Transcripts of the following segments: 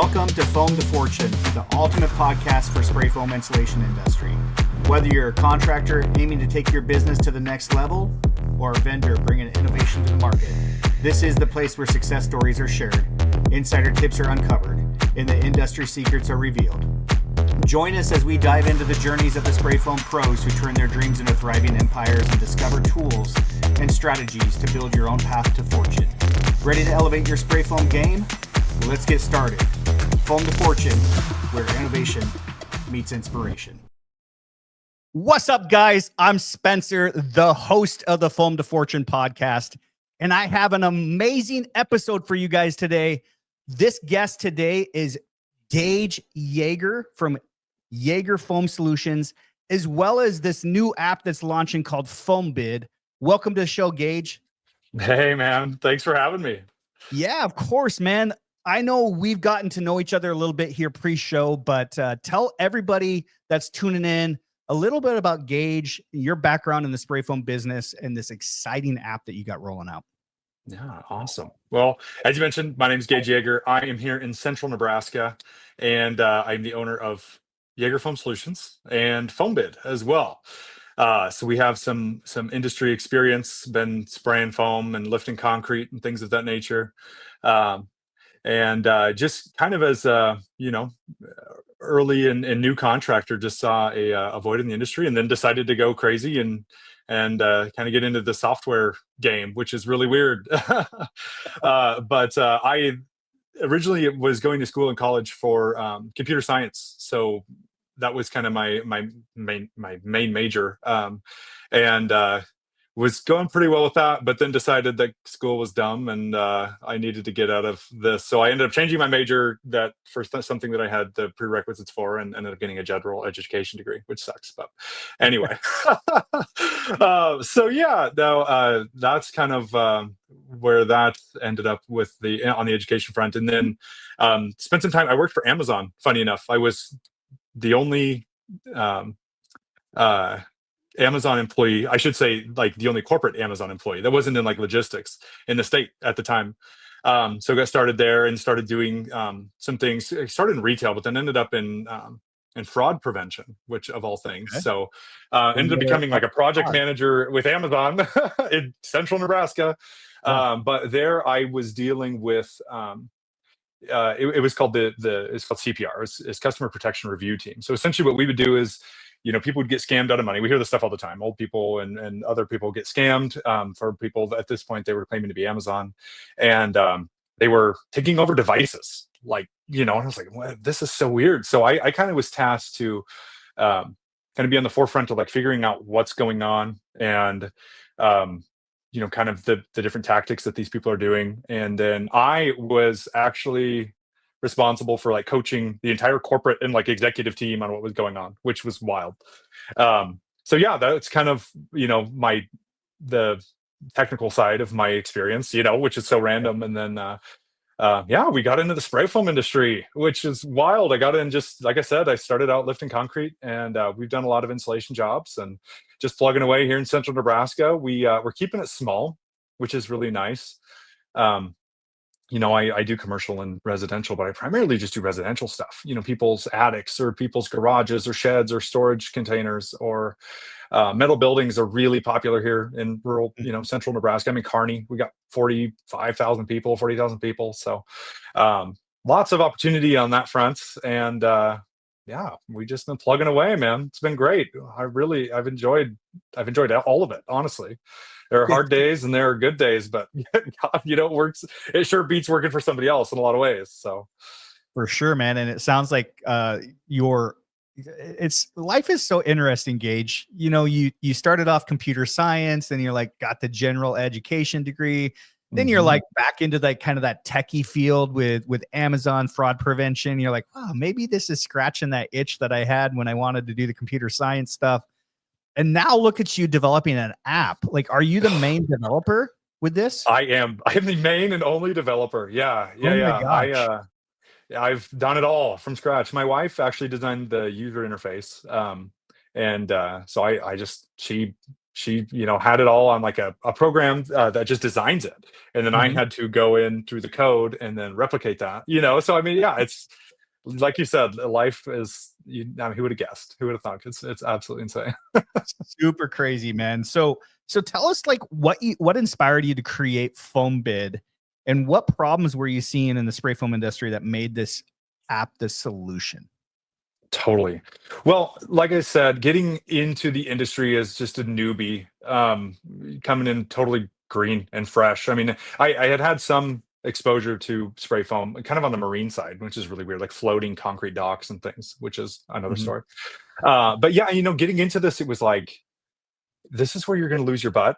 Welcome to Foam to Fortune, the ultimate podcast for spray foam insulation industry. Whether you're a contractor aiming to take your business to the next level or a vendor bringing innovation to the market, this is the place where success stories are shared, insider tips are uncovered, and the industry secrets are revealed. Join us as we dive into the journeys of the spray foam pros who turn their dreams into thriving empires and discover tools and strategies to build your own path to fortune. Ready to elevate your spray foam game? Let's get started. Foam to Fortune, where innovation meets inspiration. What's up, guys? I'm Spencer, the host of the Foam to Fortune podcast, and I have an amazing episode for you guys today. This guest today is Gage Jaeger from Jaeger Foam Solutions, as well as this new app that's launching called Foambid. Welcome to the show, Gage. Hey, man. Thanks for having me. Yeah, of course, man. I know we've gotten to know each other a little bit here pre-show, but tell everybody that's tuning in a little bit about Gage, your background in the spray foam business, and this exciting app that you got rolling out. Yeah, awesome. Well, as you mentioned, my name is Gage Jaeger. I am here in central Nebraska, and I'm the owner of Jaeger Foam Solutions and Foambid as well. So we have some industry experience, been spraying foam and lifting concrete and things of that nature. And just kind of as early and new contractor, just saw a void in the industry, and then decided to go crazy and kind of get into the software game, which is really weird. But I originally was going to school in college for computer science, so that was kind of my main major, and was going pretty well with that, but then decided that school was dumb and I needed to get out of this. So I ended up changing my major that for something that I had the prerequisites for, and ended up getting a general education degree, which sucks. But anyway, so yeah, now that's kind of where that ended up with on the education front. And then spent some time, I worked for Amazon. Funny enough, I was the only Amazon employee, I should say, like the only corporate Amazon employee that wasn't in like logistics in the state at the time. So I got started there and started doing some things. I started in retail, but then ended up in fraud prevention, which of all things. Okay. So ended up becoming like a project manager with Amazon in central Nebraska. But there I was dealing with it was called it's called CPR. It's Customer Protection Review Team. So essentially what we would do is, people would get scammed out of money. We hear this stuff all the time. Old people and other people get scammed. For people at this point, they were claiming to be Amazon, and they were taking over devices. And I was like, well, this is so weird. So I kind of was tasked to kind of be on the forefront of like figuring out what's going on, and kind of the different tactics that these people are doing. And then I was actually responsible for like coaching the entire corporate and like executive team on what was going on, which was wild. So yeah, that's kind of, the technical side of my experience, which is so random. And then, we got into the spray foam industry, which is wild. I got in just, like I said, I started out lifting concrete, and we've done a lot of insulation jobs and just plugging away here in central Nebraska. We're keeping it small, which is really nice. I do commercial and residential, but I primarily just do residential stuff, people's attics or people's garages or sheds or storage containers, or metal buildings are really popular here in rural, central Nebraska. I mean, Kearney, we got 40,000 people. So lots of opportunity on that front. And we just been plugging away, man. It's been great. I've enjoyed all of it, honestly. There are hard days and there are good days, but God, it sure beats working for somebody else in a lot of ways. So for sure, man. And it sounds like life is so interesting, Gage. You started off computer science, and you're like got the general education degree. Then you're like back into like kind of that techie field with Amazon fraud prevention. You're like, wow, maybe this is scratching that itch that I had when I wanted to do the computer science stuff. And now look at you developing an app. Like, are you the main developer with this? I am the main and only developer. Yeah. My gosh. I've done it all from scratch. My wife actually designed the user interface. So she she, had it all on like a program that just designs it. And then I Mhm. had to go in through the code and then replicate that. So, I mean, yeah, it's like you said, life is, I mean, who would have guessed? Who would have thought? It's absolutely insane. Super crazy, man. So tell us like what inspired you to create Foambid, and what problems were you seeing in the spray foam industry that made this app the solution? Totally. Well, like I said, getting into the industry as just a newbie, coming in totally green and fresh. I mean, I had some exposure to spray foam kind of on the marine side, which is really weird, like floating concrete docks and things, which is another Mhm. story. But yeah, getting into this, it was like, this is where you're going to lose your butt,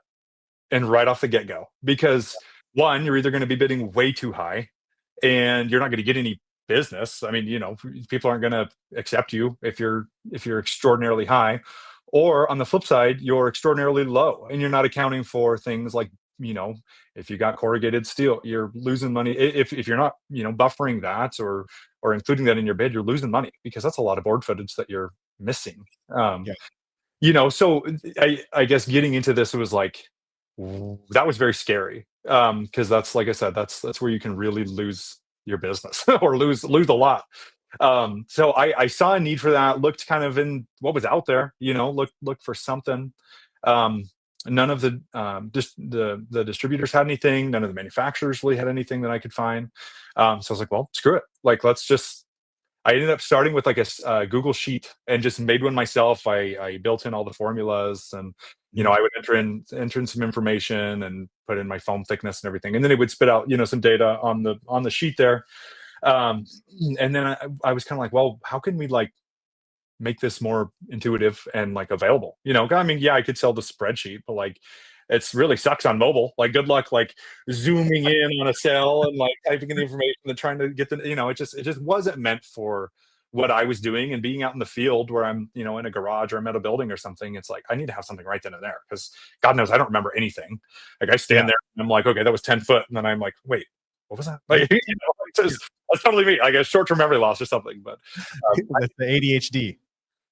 and right off the get go, because one, you're either going to be bidding way too high and you're not going to get any business. I mean, people aren't going to accept you if you're extraordinarily high, or on the flip side, you're extraordinarily low and you're not accounting for things like, if you got corrugated steel, you're losing money. If you're not, buffering that or including that in your bid, you're losing money, because that's a lot of board footage that you're missing. Um, Yeah. so I guess getting into this, it was like, that was very scary. Because that's, like I said, that's where you can really lose your business or lose a lot. So I saw a need for that, looked kind of in what was out there, looked for something. Um, None of just the distributors had anything, none of the manufacturers really had anything that I could find. So I was like, well, screw it. Like, I ended up starting with like a Google sheet and just made one myself. I built in all the formulas, and Mhm. I would enter in some information and put in my foam thickness and everything, and then it would spit out some data on the sheet there. Um, and then I was kind of like, well, how can we like make this more intuitive and like available? I mean, yeah, I could sell the spreadsheet, but like, it's really sucks on mobile. Like, good luck like zooming in on a cell and like typing in the information and trying to get it just wasn't meant for what I was doing. And being out in the field where I'm, in a garage or I'm at a building or something, it's like I need to have something right then and there, because God knows I don't remember anything. Like, I Yeah. stand there and I'm like, okay, that was 10 foot, and then I'm like, wait, what was that? Like, Yeah. that's totally me. I guess short-term memory loss or something. But That's the ADHD.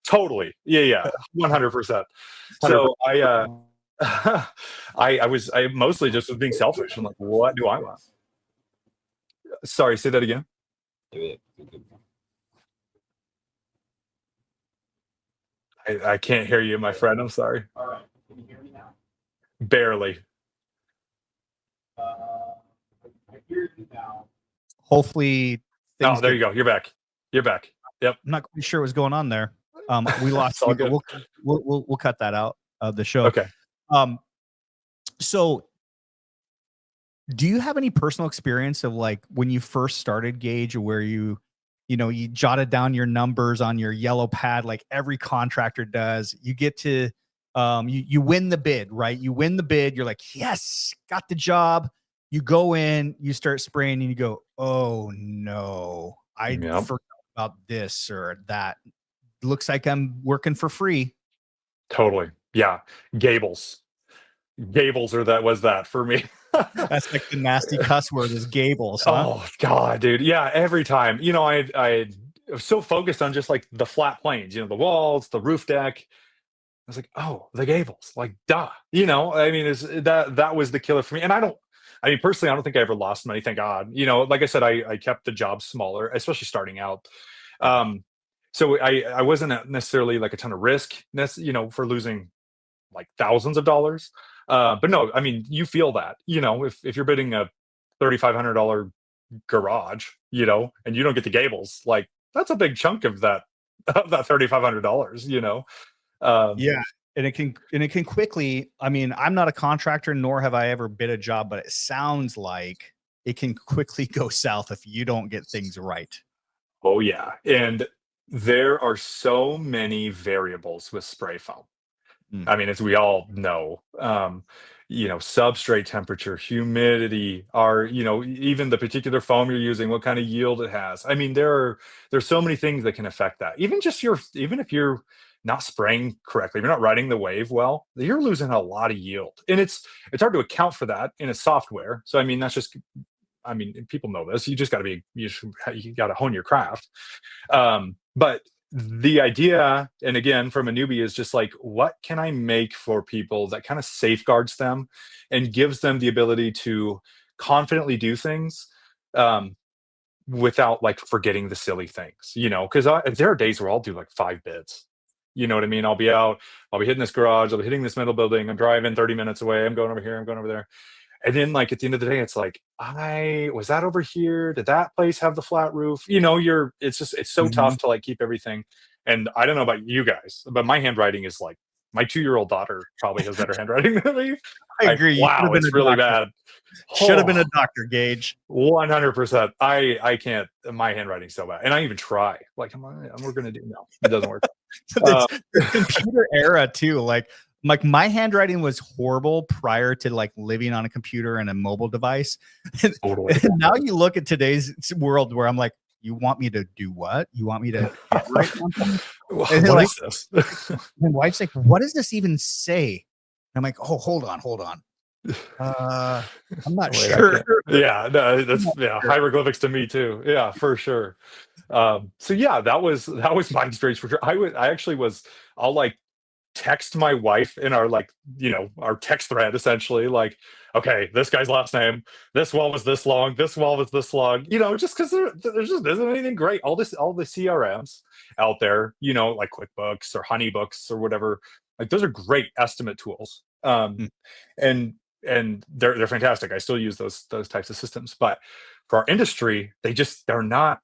totally. Yeah, yeah. 100%. So I mostly just was being selfish. I'm like, what do I want? Sorry, say that again. I can't hear you, my friend. I'm sorry. All right. Can you hear me now? Barely. I hear you now. Hopefully Oh, there you go. You're back. You're back. Yep. I'm not quite sure what's going on there. We lost It's all you, but good. we'll cut that out of the show. Okay. So do you have any personal experience of like when you first started Gage, where you jotted down your numbers on your yellow pad like every contractor does? You get to you win the bid, right? You win the bid, you're like, yes, got the job. You go in, you start spraying, and you go, oh no, I Yep. forgot about this or that. Looks like I'm working for free. Totally. Yeah. Gables. Gables was that for me. That's like the nasty cuss word is Gables, huh? Oh God, dude. Yeah, every time. I was so focused on just like the flat planes, the walls, the roof deck. I was like, oh, the gables, like, duh. I mean, is that was the killer for me. And I mean, personally, I don't think I ever lost money, thank God. Like I said, I kept the job smaller, especially starting out. So I wasn't necessarily like a ton of risk, for losing like thousands of dollars. But no, I mean, you feel that, if you're bidding a $3,500 garage, and you don't get the gables, like, that's a big chunk of that $3,500. Yeah. And it can quickly, I mean, I'm not a contractor, nor have I ever bid a job, but it sounds like it can quickly go south if you don't get things right. Oh yeah, and there are so many variables with spray foam. Mm. I mean, as we all know, substrate temperature, humidity, even the particular foam you're using, what kind of yield it has. I mean, there's so many things that can affect that. Even if you're not spraying correctly, if you're not riding the wave well, you're losing a lot of yield, and it's hard to account for that in a software. So I mean, people know this. You just got to hone your craft. But the idea, and again, from a newbie, is just like, what can I make for people that kind of safeguards them and gives them the ability to confidently do things, um, without like forgetting the silly things, because there are days where I'll do like 5 bids. You know what I mean? I'll be hitting this garage, I'll be hitting this middle building, I'm driving 30 minutes away, I'm going over here, I'm going over there. And then like at the end of the day, it's like, I was that over here? Did that place have the flat roof? It's so Mhm. tough to like keep everything. And I don't know about you guys, but my handwriting is like, my 2-year-old daughter probably has better handwriting than me. I Like, agree. You should have wow, been it's a really doctor. bad. Should have been a Oh, doctor, Gage. 100%. I can't. My handwriting's so bad, and I even try. Like, we're gonna do no, it doesn't work. Uh, It's the computer era too. Like my handwriting was horrible prior to like living on a computer and a mobile device. And totally. now you look at today's world where I'm like, you want me to do what? You want me to handwrite something? And then What like is this? my wife's like, what does this even say? I'm like, oh, hold on. I'm not Wait, I sure. can't. Yeah, no, I'm that's not sure. hieroglyphics to me too. Yeah, for sure. So yeah, that was my experience for sure. I actually was. I'll like text my wife in our like our text thread essentially like, okay, this guy's last name, this wall was this long, this wall was this long, just because there just isn't anything great. All the CRMs out there, like QuickBooks or Honeybooks or whatever, like those are great estimate tools. Hmm. And they're fantastic. I still use those types of systems, but for our industry, they're not,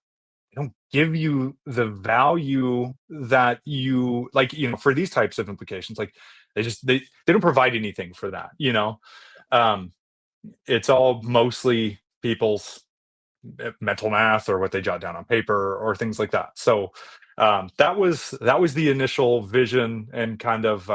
they don't give you the value that you like, for these types of implications. Like they don't provide anything for that, um it's all mostly people's mental math or what they jot down on paper or things like that. So that was the initial vision and kind of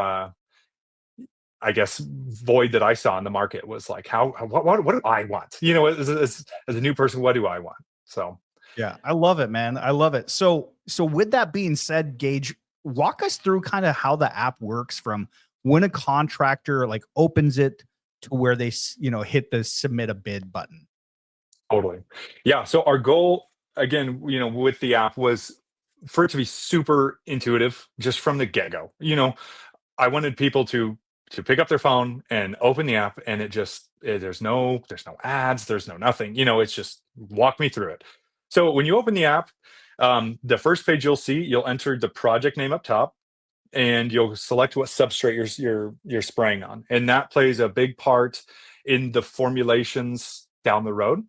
I guess void that I saw in the market, was like, what do I want, as a new person, what do I want? So Yeah, I love it, man. I love it. So with that being said, Gage, walk us through kind of how the app works from when a contractor like opens it to where they, hit the submit a bid button. totally. Yeah. So our goal, again, with the app, was for it to be super intuitive just from the get-go. I wanted people to pick up their phone and open the app, and there's no ads, there's no nothing. It's just walk me through it. So when you open the app, the first page you'll enter the project name up top, and you'll select what substrate you're spraying on, and that plays a big part in the formulations down the road.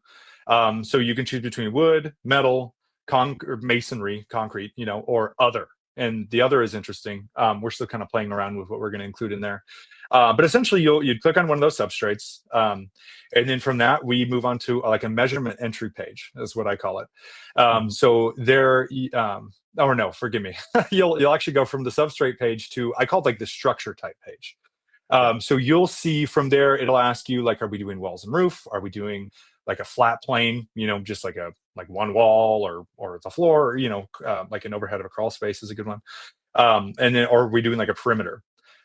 So you can choose between wood, metal, or masonry, concrete, or other. And the other is interesting. We're still kind of playing around with what we're going to include in there. But essentially, you'd click on one of those substrates, and then from that we move on to like a measurement entry page, is what I call it. Mhm. So there, or no, forgive me. You'll actually go from the substrate page to, I call it like the structure type page. Yeah. So you'll see from there, it'll ask you like, are we doing walls and roof? Are we doing like a flat plane, just like one wall, or the floor, like an overhead of a crawl space is a good one. And then, or are we doing like a perimeter?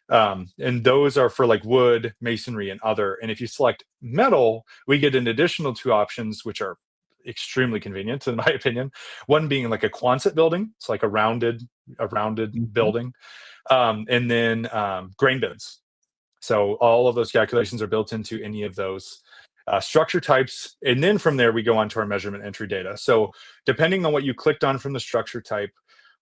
And those are for like wood, masonry, and other. And if you select metal, we get an additional 2 options, which are extremely convenient in my opinion. One being like a Quonset building, it's like a rounded Mhm. building, and then grain bins. So all of those calculations are built into any of those structure types. And then from there, we go on to our measurement entry data. So depending on what you clicked on from the structure type,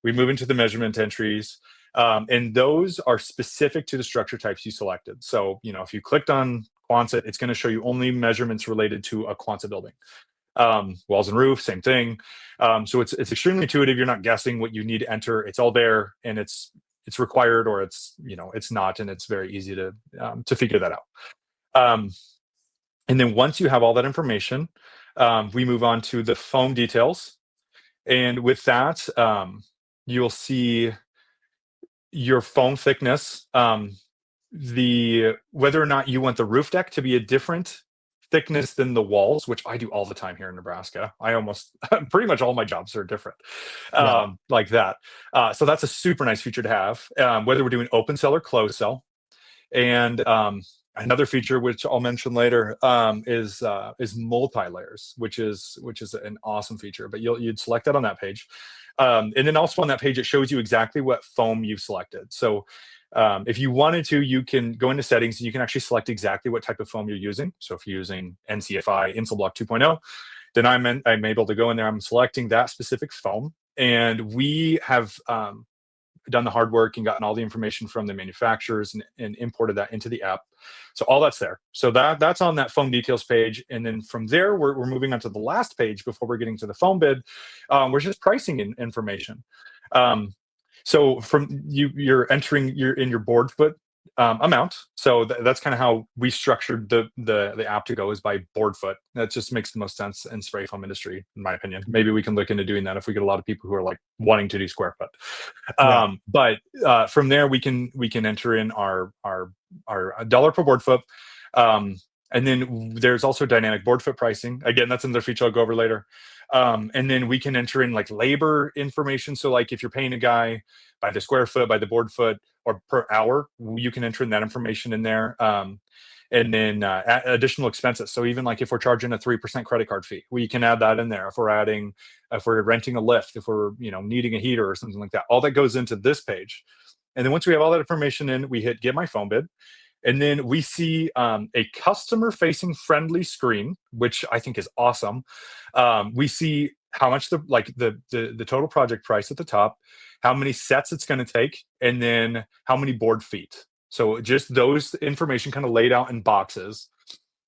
we move into the measurement entries. And those are specific to the structure types you selected. So, if you clicked on Quonset, it's going to show you only measurements related to a Quonset building. Walls and roof, same thing. So it's extremely intuitive. You're not guessing what you need to enter. It's all there, and it's required, or it's not, and it's very easy to figure that out. Um, and then once you have all that information, we move on to the foam details, and with that, you'll see your foam thickness, the whether or not you want the roof deck to be a different thickness than the walls, which I do all the time here in Nebraska. I almost pretty much all my jobs are different, Yeah. like that. So that's a super nice feature to have, whether we're doing open cell or closed cell. And another feature, which I'll mention later, is multi layers, which is an awesome feature. But you'd select that on that page. And then also on that page, it shows you exactly what foam you've selected. So if you wanted to, you can go into settings and you can actually select exactly what type of foam you're using. So if you're using NCFI Insulblock 2.0, then I'm able to go in there. I'm selecting that specific foam, and we have done the hard work and gotten all the information from the manufacturers and imported that into the app. So all that's there. So that's on that foam details page. And then from there, we're moving on to the last page before we're getting to the Foambid, which is pricing information. So from you're entering your board foot amount. So that's kind of how we structured the app to go, is by board foot. That just makes the most sense in spray foam industry, in my opinion. Maybe we can look into doing that if we get a lot of people who are like wanting to do square foot. But from there, we can enter in our dollar per board foot. And then there's also dynamic board foot pricing. Again, that's another feature I'll go over later. And then we can enter in like labor information. So like if you're paying a guy by the square foot, by the board foot, or per hour, you can enter in that information in there. And then additional expenses. So even like if we're charging a 3% credit card fee, we can add that in there. If we're renting a lift, if we're needing a heater or something like that, all that goes into this page. And then once we have all that information in, we hit Get My Foambid. And then we see a customer-facing friendly screen, which I think is awesome. We see how much the total project price at the top, how many sets it's going to take, and then how many board feet. So just those information kind of laid out in boxes.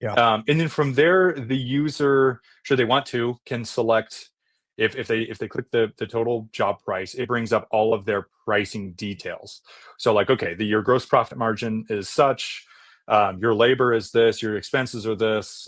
Yeah. And then from there, the user, should they want to, can select. If they click the total job price, it brings up all of their pricing details. So like, okay, your gross profit margin is such, your labor is this, your expenses are this,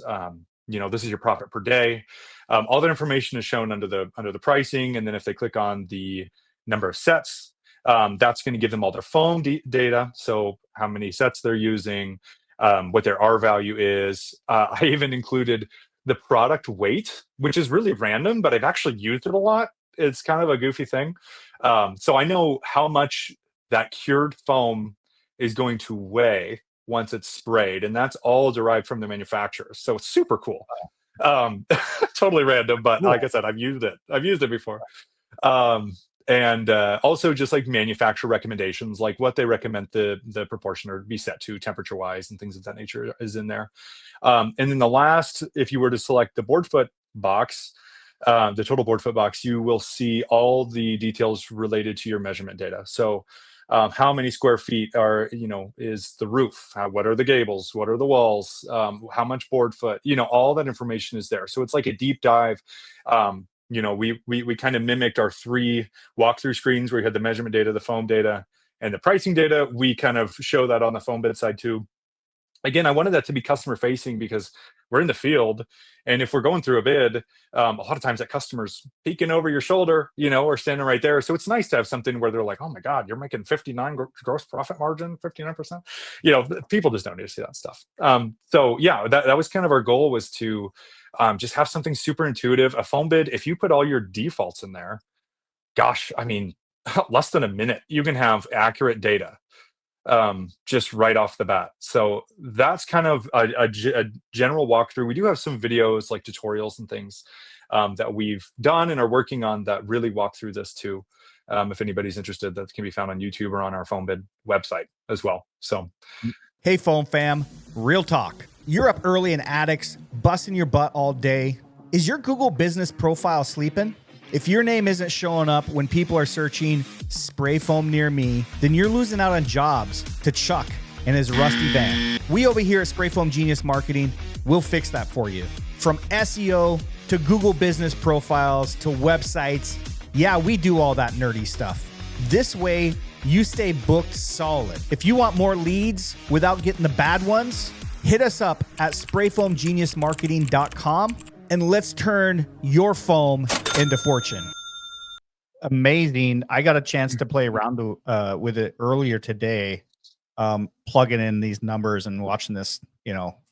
this is your profit per day. All that information is shown under the pricing. And then if they click on the number of sets, that's going to give them all their foam data. So how many sets they're using, what their R value is. I even included the product weight, which is really random, but I've actually used it a lot. It's kind of a goofy thing. So I know how much that cured foam is going to weigh once it's sprayed, and that's all derived from the manufacturer. So it's super cool. Totally random, but like I said, I've used it before. And also just like manufacturer recommendations, like what they recommend the proportioner be set to temperature wise and things of that nature is in there. And then the last, if you were to select the board foot box, the total board foot box, you will see all the details related to your measurement data. So how many square feet is the roof? What are the gables? What are the walls? How much board foot? All that information is there. So it's like a deep dive. We kind of mimicked our 3 walkthrough screens where we had the measurement data, the foam data, and the pricing data. We kind of show that on the Foambid side too. Again, I wanted that to be customer facing because we're in the field, and if we're going through a bid, a lot of times that customer's peeking over your shoulder, or standing right there. So it's nice to have something where they're like, "Oh my God, you're making 59 gross profit margin, 59%." People just don't need to see that stuff. So yeah, that was kind of our goal, was to just have something super intuitive. A Foambid, if you put all your defaults in there, gosh, I mean, less than a minute, you can have accurate data. Just right off the bat. So that's kind of a general walkthrough. We do have some videos like tutorials and things that we've done and are working on that really walk through this too. If anybody's interested, that can be found on YouTube or on our Foambid website as well. So, hey, Foam fam, real talk. You're up early in attics, busting your butt all day. Is your Google business profile sleeping? If your name isn't showing up when people are searching spray foam near me, then you're losing out on jobs to Chuck and his rusty van. We over here at Spray Foam Genius Marketing will fix that for you. From SEO to Google business profiles to websites, yeah, we do all that nerdy stuff. This way, you stay booked solid. If you want more leads without getting the bad ones, hit us up at sprayfoamgeniusmarketing.com and let's turn your foam into fortune. Amazing. I got a chance to play around with it earlier today, plugging in these numbers and watching this,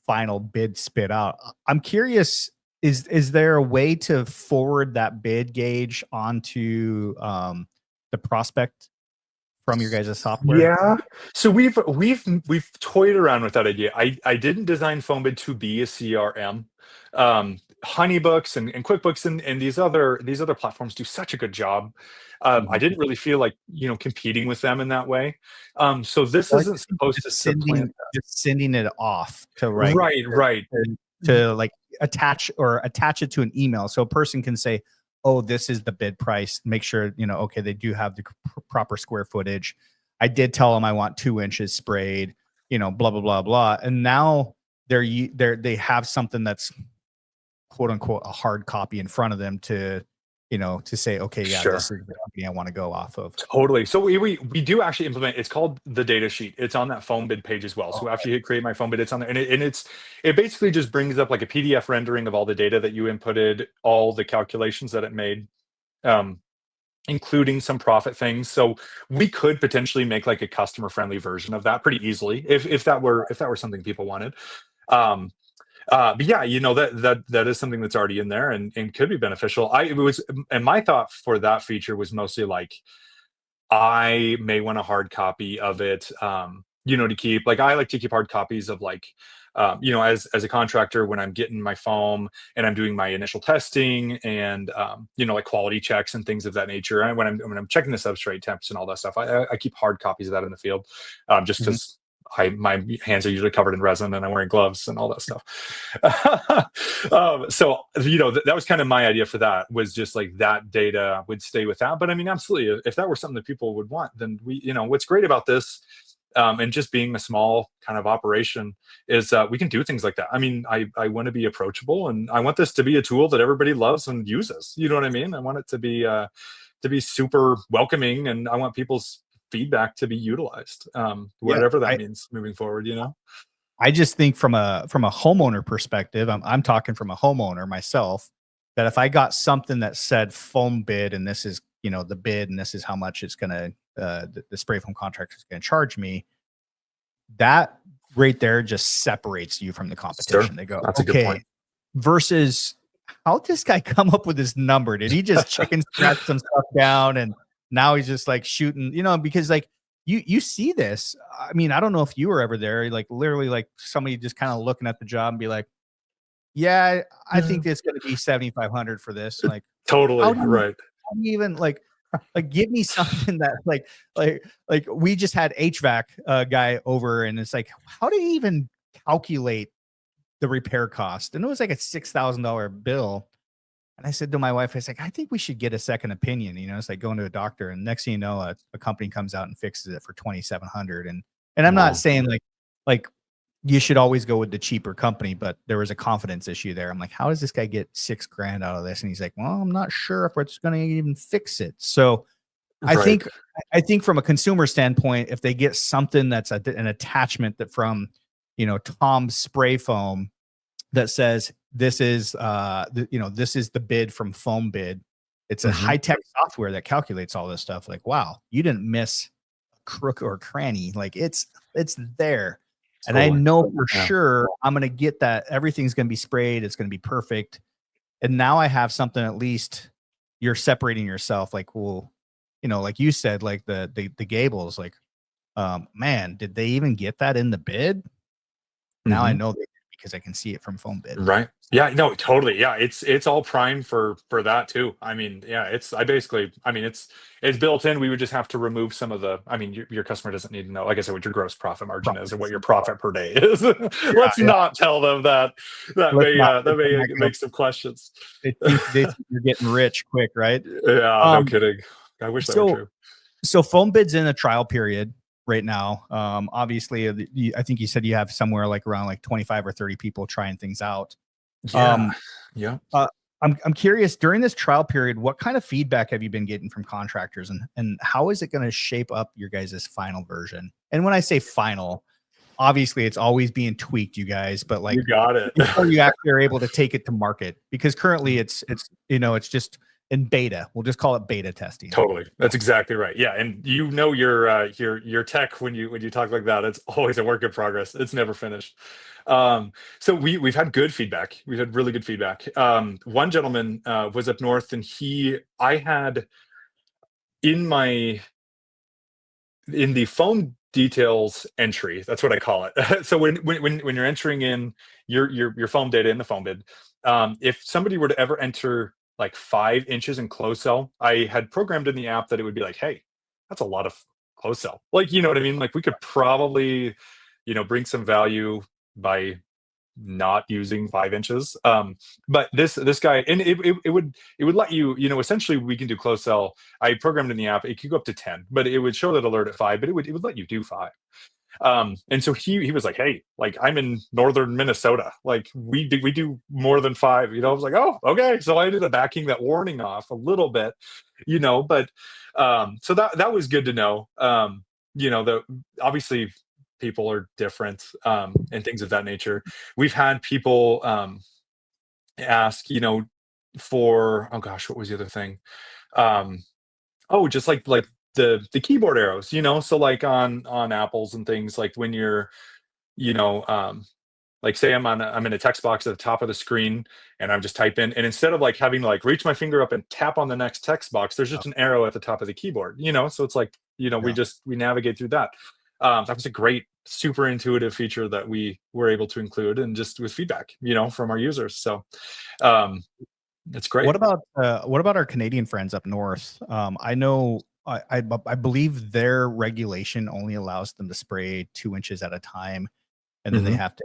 final bid spit out. I'm curious, is there a way to forward that bid Gage onto the prospect from your guys' software? Yeah. So we've toyed around with that idea. I didn't design Foambid to be a CRM. Honeybooks and QuickBooks and these other platforms do such a good job. I didn't really feel like, competing with them in that way. So this Well, I isn't just think supposed to supplant that. just sending it off to Right. to like attach it to an email, so a person can say, oh, this is the bid price, make sure, okay, they do have the proper square footage. I did tell them I want 2 inches sprayed, blah blah blah blah, and now they have something that's quote unquote a hard copy in front of them to to say, okay, yeah, Sure. this is the company I want to go off of. Totally. So we do actually implement. It's called the data sheet. It's on that Foambid page as well. So after you hit create my Foambid, it's on there, and it basically just brings up like a PDF rendering of all the data that you inputted, all the calculations that it made, including some profit things. So we could potentially make like a customer friendly version of that pretty easily if that were something people wanted. But yeah, that is something that's already in there and could be beneficial. And my thought for that feature was mostly like, I may want a hard copy of it, to keep. Like, I like to keep hard copies of like, as a contractor, when I'm getting my foam and I'm doing my initial testing and like quality checks and things of that nature. And when I'm checking the substrate temps and all that stuff, I keep hard copies of that in the field, just because my hands are usually covered in resin and I'm wearing gloves and all that stuff. So, that was kind of my idea for that, was just like that data would stay with that. But I mean, absolutely, if that were something that people would want, then what's great about this, and just being a small kind of operation, is we can do things like that. I mean, I want to be approachable, and I want this to be a tool that everybody loves and uses. You know what I mean? I want it to be super welcoming, and I want people's feedback to be utilized, whatever that means moving forward. I just think from a homeowner perspective, I'm talking from a homeowner myself, that if I got something that said Foambid and this is the bid and this is how much it's gonna the spray foam contractor is gonna charge me, that right there just separates you from the competition. Sure. They go, That's a good okay, point. versus how'd this guy come up with this number? Did he just chicken scratch some stuff down and now he's just like shooting, because like you see this. I mean, I don't know if you were ever there, like literally like somebody just kind of looking at the job and be like, yeah, I think it's going to be 7,500 for this. Like, Totally right. how do you even like give me something that like we just had HVAC guy over, and it's like, how do you even calculate the repair cost? And it was like a $6,000 bill. And I said to my wife, I was like, I think we should get a second opinion. It's like going to a doctor, and next thing you know, a company comes out and fixes it for 2,700. And I'm not saying like you should always go with the cheaper company, but there was a confidence issue there. I'm like, how does this guy get $6,000 out of this? And he's like, well, I'm not sure if it's going to even fix it. So I think from a consumer standpoint, if they get something that's an attachment that from, Tom's spray foam that says this is this is the bid from Foambid. It's a high-tech software that calculates all this stuff. Like, wow, you didn't miss a crook or a cranny. Like, it's there. And I know for sure I'm going to get that. Everything's going to be sprayed. It's going to be perfect. And now I have something, at least you're separating yourself. Like, well, like you said, like the Gables, like, man, did they even get that in the bid? Now I know they did, because I can see it from Foambid. Right. Yeah, no, totally. Yeah. It's all primed for that too. I mean, yeah, it's built in. We would just have to remove some of the, I mean, your customer doesn't need to know, like I said, what your gross profit margin is or what your profit per day is. Let's not tell them that. That may make some questions. They think you're getting rich quick, right? Yeah, no kidding. I wish that were true. So Foambid's in a trial period right now. Obviously, I think you said you have somewhere like around like 25 or 30 people trying things out. Yeah. I'm curious, during this trial period, what kind of feedback have you been getting from contractors, and how is it going to shape up your guys' final version? And when I say final, obviously it's always being tweaked, you guys, but like, you got it. before you actually are able to take it to market, because currently it's it's just in beta. We'll just call it beta testing. Totally. That's exactly right. Yeah. And your tech, when you talk like that, it's always a work in progress. It's never finished. So we've had good feedback. We've had really good feedback. One gentleman was up north, and I had in the foam details entry, that's what I call it. So when you're entering in your foam data in the Foambid, if somebody were to ever enter like 5 inches in close cell, I had programmed in the app that it would be like, hey, that's a lot of close cell. Like, you know what I mean? Like we could probably, bring some value by not using 5 inches. But this guy, and it would let you, essentially we can do close cell. I programmed in the app, it could go up to 10, but it would show that alert at 5, but it would let you do 5. And so he was like, hey, like I'm in northern Minnesota, like we do more than 5. I was like, oh, okay. So I ended up backing that warning off a little bit, but so that was good to know. The obviously people are different, and things of that nature. We've had people ask, for, oh gosh, what was the other thing? Just like the keyboard arrows, so like on Apples and things, like when you're, you know, um, like say I'm in a text box at the top of the screen and I'm just typing, and instead of like having to like reach my finger up and tap on the next text box, there's just an arrow at the top of the keyboard, so it's like, Yeah. we navigate through that. That was a great, super intuitive feature that we were able to include, and just with feedback, from our users. So it's great. What about our Canadian friends up north? I know I believe their regulation only allows them to spray 2 inches at a time, and then they have to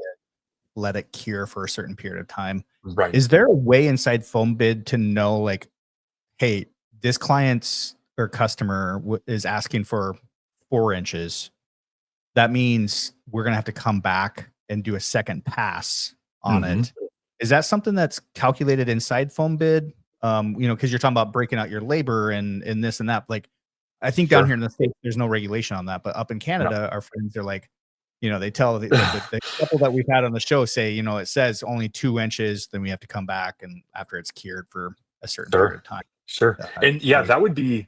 let it cure for a certain period of time. Right. Is there a way inside Foambid to know, like, hey, this client's or customer is asking for 4 inches? That means we're gonna have to come back and do a second pass on it. Is that something that's calculated inside Foambid? Because you're talking about breaking out your labor and this and that. Like, I think down here in the States, there's no regulation on that, but up in Canada, our friends are like, they tell the couple that we've had on the show say, it says only 2 inches, then we have to come back and after it's cured for a certain period of time. Sure. And yeah, that would be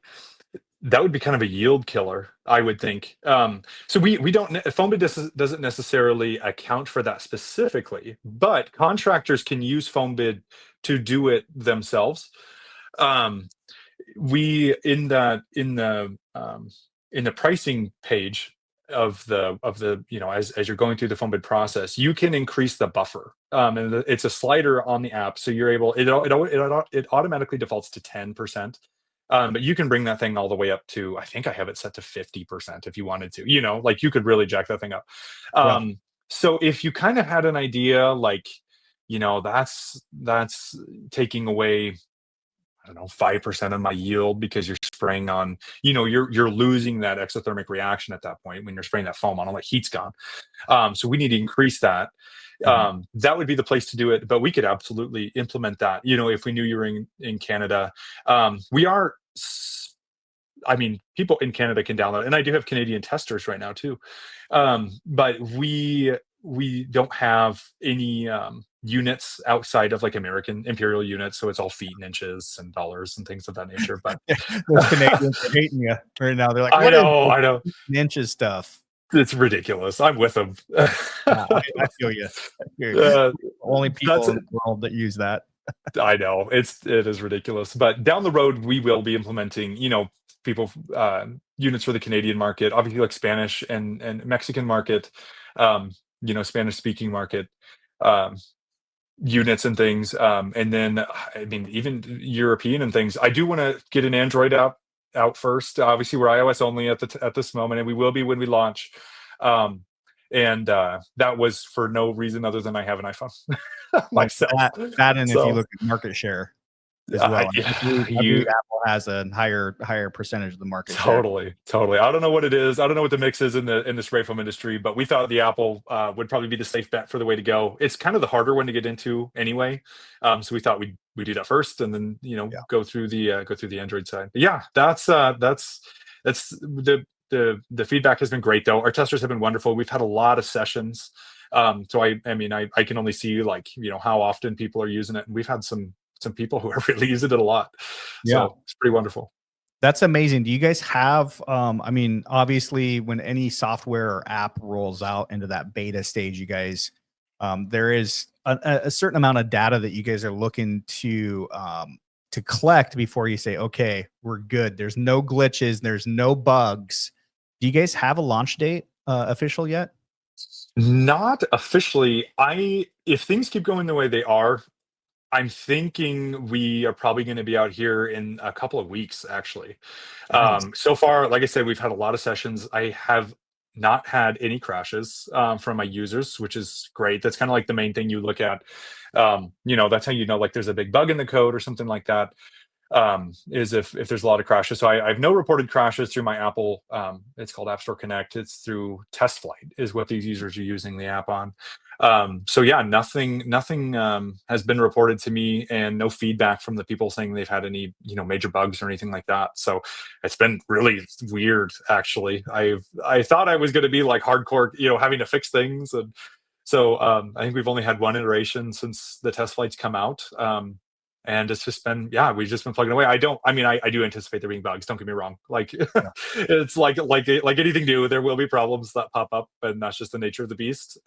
kind of a yield killer, I would think. So we don't, Foambid doesn't necessarily account for that specifically, but contractors can use Foambid to do it themselves. We in the pricing page of the as you're going through the Foambid process, you can increase the buffer, and it's a slider on the app, so you're able, it automatically defaults to 10%. But you can bring that thing all the way up to, I think I have it set to 50% if you wanted to, like you could really jack that thing up. So if you kind of had an idea, like, that's taking away, I don't know, 5% of my yield because you're spraying on, you're losing that exothermic reaction at that point when you're spraying that foam on, all that heat's gone. So we need to increase that. That would be the place to do it, but we could absolutely implement that, if we knew you were in Canada. We are, people in Canada can download, and I do have Canadian testers right now too. But we don't have any units outside of like American imperial units, so it's all feet and inches and dollars and things of that nature. But those Canadians are hating you right now. They're like, I know inches stuff. It's ridiculous. I'm with them. I feel you. Only people in the world that use that. I know it is ridiculous, but down the road we will be implementing, people units for the Canadian market, obviously like Spanish and Mexican market, Spanish speaking market, units and things, and then even European and things. I do want to get an Android app out first. Obviously we're iOS only at this moment, and we will be when we launch. And that was for no reason other than I have an iPhone myself. That and if you look at market share as well, I believe Apple has a higher percentage of the market. Totally. I don't know what it is. I don't know what the mix is in the spray foam industry, but we thought the Apple would probably be the safe bet for the way to go. It's kind of the harder one to get into anyway. So we thought we'd do that first, and then go through the Android side. But yeah, that's the feedback has been great though. Our testers have been wonderful. We've had a lot of sessions. So I can only see like, how often people are using it. And we've had some people who are really using it a lot. So it's pretty wonderful. That's amazing. Do you guys have, obviously when any software or app rolls out into that beta stage, you guys, there is a certain amount of data that you guys are looking to collect before you say, okay, we're good. There's no glitches. There's no bugs. Do you guys have a launch date official yet? Not officially. If things keep going the way they are, I'm thinking we are probably going to be out here in a couple of weeks, actually. Nice. So far, like I said, we've had a lot of sessions. I have not had any crashes from my users, which is great. That's kind of like the main thing you look at. That's how you know, like, there's a big bug in the code or something like that. Is if there's a lot of crashes. So I have no reported crashes through my Apple. It's called App Store Connect. It's through Test Flight is what these users are using the app on. So yeah, nothing has been reported to me, and no feedback from the people saying they've had any major bugs or anything like that. So it's been really weird, actually. I thought I was going to be like hardcore, having to fix things, and so I think we've only had one iteration since the test flights come out. And it's just been, yeah, we've just been plugging away. I do anticipate there being bugs, don't get me wrong. Like, Yeah. it's like anything new, there will be problems that pop up, and that's just the nature of the beast.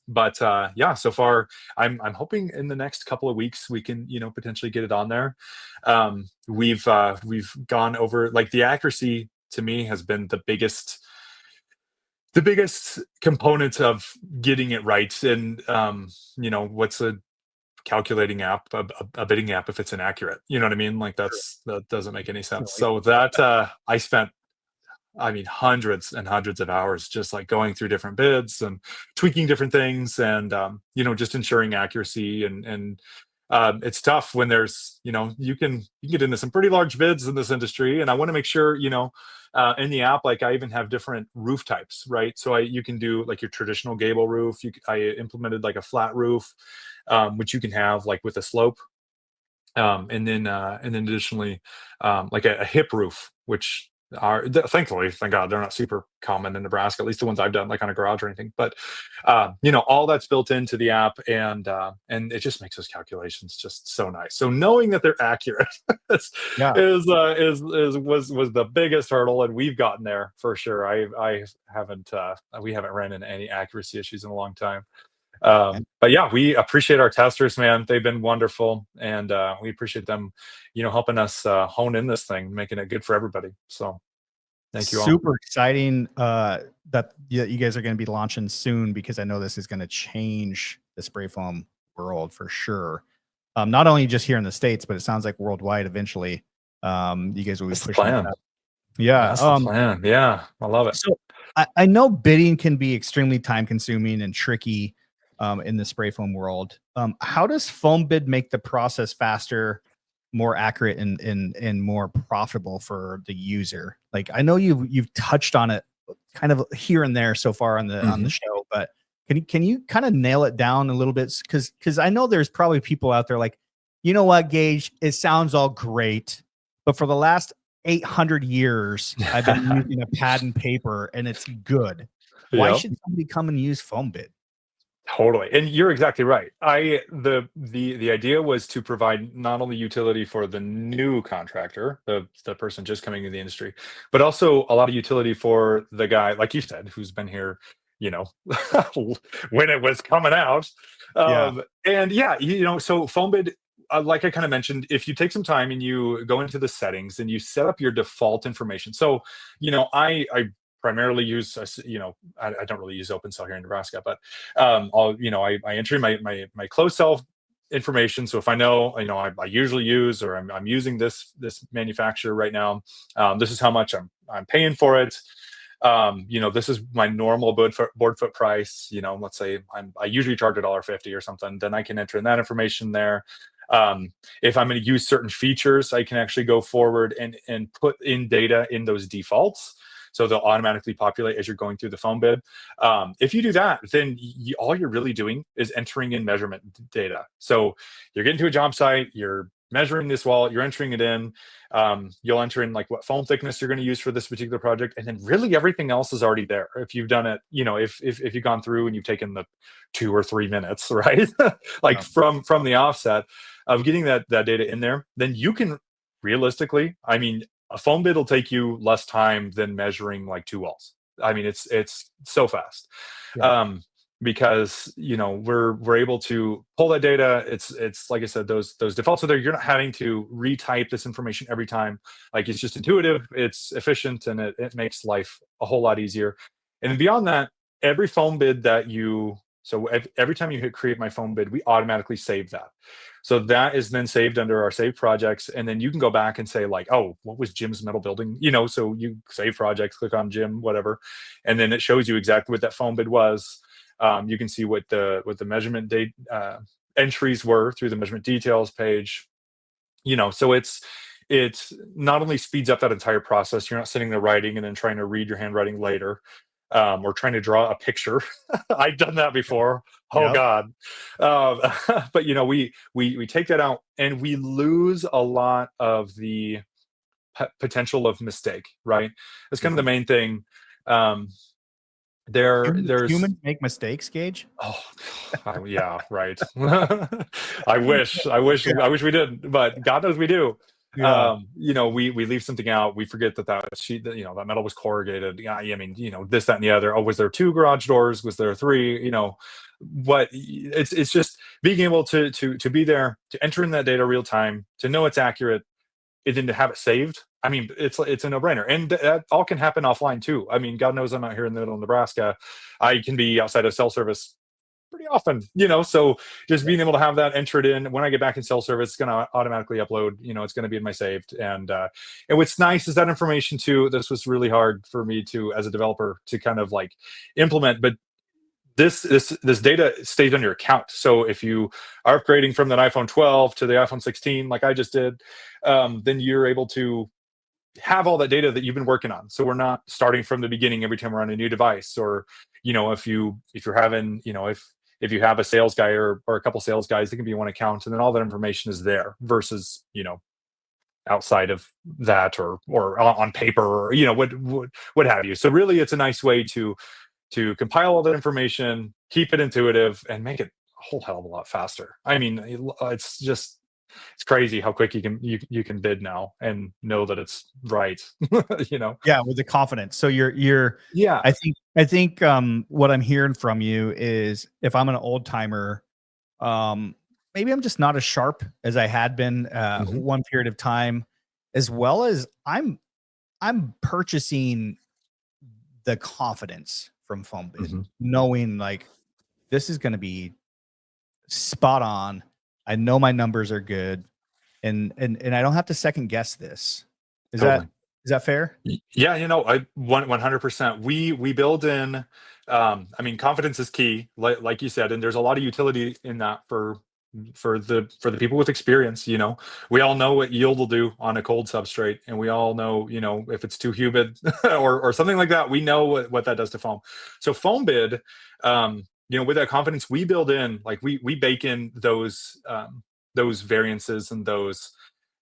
But yeah, so far I'm hoping in the next couple of weeks we can potentially get it on there. We've gone over, like, the accuracy to me has been the biggest component of getting it right. And what's a calculating app, a bidding app, if it's inaccurate? You know what I mean? Like, that doesn't make any sense. So that I spent, hundreds and hundreds of hours just like going through different bids and tweaking different things, and just ensuring accuracy. And it's tough when there's, you can get into some pretty large bids in this industry, and I want to make sure, in the app, like, I even have different roof types, right? So you can do like your traditional gable roof. I implemented like a flat roof, which you can have like with a slope, and then additionally, like a hip roof, which are thankfully, thank God, they're not super common in Nebraska, at least the ones I've done, like on a garage or anything. But all that's built into the app, and it just makes those calculations just so nice. So knowing that they're accurate Yeah. was the biggest hurdle, and we've gotten there for sure. I haven't we haven't ran into any accuracy issues in a long time. But yeah, we appreciate our testers, man. They've been wonderful, and we appreciate them, helping us hone in this thing, making it good for everybody. So thank you all. Super exciting that you guys are going to be launching soon, because I know this is going to change the spray foam world for sure. Not only just here in the States, but it sounds like worldwide eventually. You guys will be That's the pushing plan. that. Yeah. That's the plan. Yeah, I love it. So I know bidding can be extremely time consuming and tricky in the spray foam world. How does Foambid make the process faster, more accurate, and more profitable for the user? Like, I know you've touched on it kind of here and there so far on the show, but can you kind of nail it down a little bit? Because I know there's probably people out there like, you know what, Gage, it sounds all great, but for the last 800 years, I've been using a pad and paper, and it's good. Why Yep. should somebody come and use Foambid? Totally. And you're exactly right. The idea was to provide not only utility for the new contractor, the person just coming into the industry, but also a lot of utility for the guy, like you said, who's been here, when it was coming out. And yeah, so Foambid, like I kind of mentioned, if you take some time and you go into the settings and you set up your default information. So, I primarily use, I don't really use OpenCell here in Nebraska, but I enter my closed cell information. So if I know, I usually use, or I'm using this manufacturer right now, this is how much I'm paying for it. This is my normal board foot price. Let's say I usually charge $1.50 or something. Then I can enter in that information there. If I'm going to use certain features, I can actually go forward and put in data in those defaults. So they'll automatically populate as you're going through the Foambid. If you do that, then all you're really doing is entering in measurement data. So you're getting to a job site, you're measuring this wall, you're entering it in. You'll enter in like what foam thickness you're going to use for this particular project, and then really everything else is already there. If you've done it, if you've gone through and you've taken the 2 or 3 minutes, right, like from the offset of getting that data in there, then you can realistically, a Foambid will take you less time than measuring like 2 walls. It's so fast. Yeah. Because we're able to pull that data. It's like I said, those defaults are there. You're not having to retype this information every time. Like, it's just intuitive, it's efficient, and it makes life a whole lot easier. And beyond that, every Foambid that you So every time you hit create my Foambid, we automatically save that. So that is then saved under our save projects. And then you can go back and say like, oh, what was Jim's metal building? So you save projects, click on Jim, whatever. And then it shows you exactly what that Foambid was. You can see what the measurement date entries were through the measurement details page. So it not only speeds up that entire process. You're not sitting there writing and then trying to read your handwriting later, or trying to draw a picture. I've done that before. Oh Yep. God. But we take that out, and we lose a lot of the potential of mistake. Right. That's kind of the main thing. There's Humans make mistakes, Gage. Oh, yeah, right. I wish we didn't, but God knows we do. Yeah. We leave something out. We forget that sheet, that metal was corrugated. Yeah, I mean, this, that, and the other. Oh, was there 2 garage doors? Was there 3? What? It's just being able to be there, to enter in that data real time, to know it's accurate, and then to have it saved. I mean, it's a no-brainer, and that all can happen offline too. I mean, God knows I'm out here in the middle of Nebraska. I can be outside of cell service pretty often, so just being able to have that entered in when I get back in cell service, it's going to automatically upload. It's going to be in my saved, and what's nice is that information too. This was really hard for me to, as a developer, to kind of like implement, but this data stays on your account. So if you are upgrading from that iPhone 12 to the iPhone 16, like I just did, then you're able to have all that data that you've been working on. So we're not starting from the beginning every time we're on a new device, or if you're having, if you have a sales guy or a couple sales guys, they can be one account, and then all that information is there versus outside of that, or on paper, or what have you. So really, it's a nice way to compile all that information, keep it intuitive, and make it a whole hell of a lot faster. I mean, it's crazy how quick you can bid now and know that it's right. Yeah, with the confidence. So you're Yeah. I think what I'm hearing from you is, if I'm an old timer, maybe I'm just not as sharp as I had been one period of time, as well as I'm purchasing the confidence from Foambid, knowing like this is going to be spot on. I know my numbers are good, and I don't have to second guess this. Is that fair? Yeah, I 100%. We build in. I mean, confidence is key, like you said, and there's a lot of utility in that for the people with experience. We all know what yield will do on a cold substrate, and we all know, if it's too humid or something like that, we know what that does to foam. So Foambid, with that confidence, we build in, like we bake in those variances and those,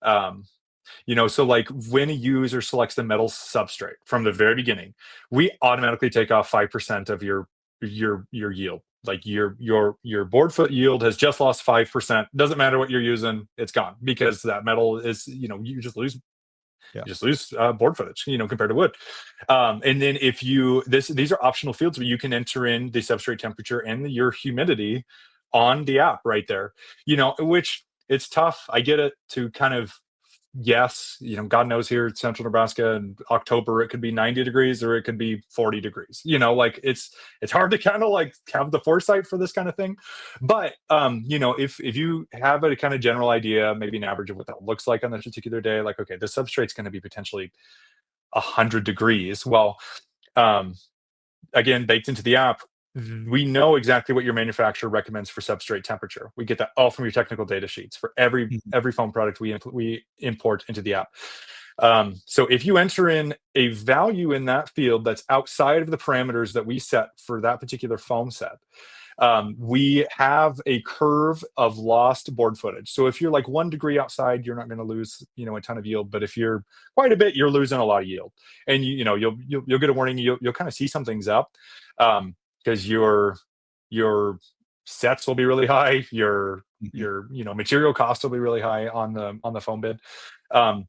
so like when a user selects the metal substrate from the very beginning, we automatically take off 5% of your yield. Like your board foot yield has just lost 5%. Doesn't matter what you're using, it's gone, because that metal is, you just lose. Yeah. You just lose board footage, compared to wood. And then if these are optional fields, but you can enter in the substrate temperature and your humidity on the app right there. Which it's tough. I get it, to kind of yes, God knows here in central Nebraska in October, it could be 90 degrees or it could be 40 degrees. Like it's hard to kind of like have the foresight for this kind of thing. But, if you have a kind of general idea, maybe an average of what that looks like on this particular day, like, okay, the substrate's going to be potentially 100 degrees. Well, again, baked into the app, we know exactly what your manufacturer recommends for substrate temperature. We get that all from your technical data sheets for every foam product we import into the app. So if you enter in a value in that field that's outside of the parameters that we set for that particular foam set, we have a curve of lost board footage. So if you're like 1 degree outside, you're not going to lose, a ton of yield. But if you're quite a bit, you're losing a lot of yield. And you'll get a warning. You'll kind of see something's up. Because your sets will be really high, your material cost will be really high on the Foambid, and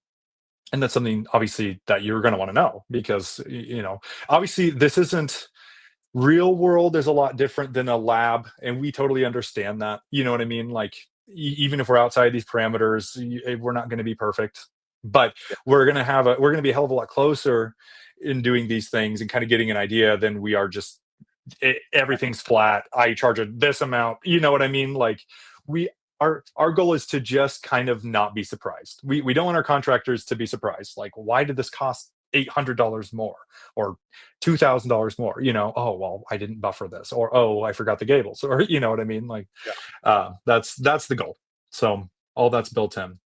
that's something obviously that you're going to want to know, because obviously this isn't real world. There's a lot different than a lab, and we totally understand that. You know what I mean? Like even if we're outside these parameters, we're not going to be perfect, but we're going to be a hell of a lot closer in doing these things and kind of getting an idea than we are just everything's flat. I charge this amount. You know what I mean? Like our goal is to just kind of not be surprised. We don't want our contractors to be surprised. Like, why did this cost $800 more or $2,000 more? You know, oh, well, I didn't buffer this, or, oh, I forgot the gables, or, you know what I mean? Like, that's the goal. So all that's built in.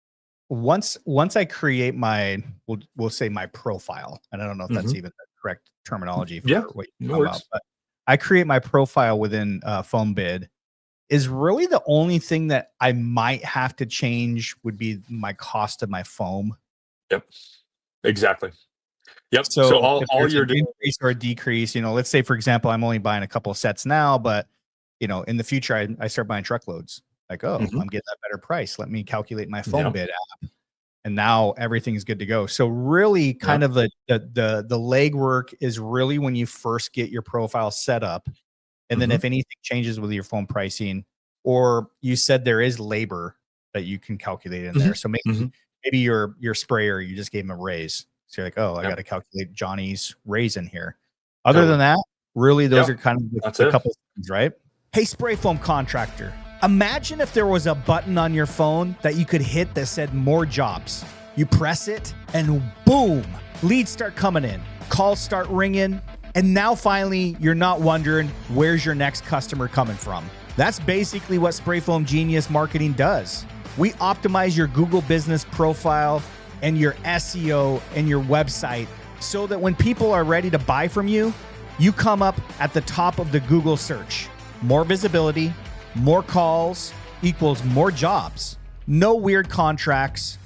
Once I create my, we'll say my profile, and I don't know if that's even the correct terminology for what you're talking about, but I create my profile within Foambid. Is really the only thing that I might have to change would be my cost of my foam. Yep. Exactly. Yep. So all you're doing, increase or a decrease, you know, let's say, for example, I'm only buying a couple of sets now, but you know, in the future, I start buying truckloads. Like, oh, I'm getting that better price. Let me calculate my Foambid app. And now everything's good to go. So really kind of the legwork is really when you first get your profile set up. And then if anything changes with your foam pricing, or you said there is labor that you can calculate in there. So maybe your sprayer, you just gave him a raise. So you're like, oh, I got to calculate Johnny's raise in here. Other than that, really, those are kind of the couple things, right? Hey, spray foam contractor. Imagine if there was a button on your phone that you could hit that said more jobs. You press it and boom, leads start coming in, calls start ringing. And now finally, you're not wondering where's your next customer coming from. That's basically what Spray Foam Genius Marketing does. We optimize your Google business profile and your SEO and your website so that when people are ready to buy from you, you come up at the top of the Google search. More visibility, more calls equals more jobs. No weird contracts.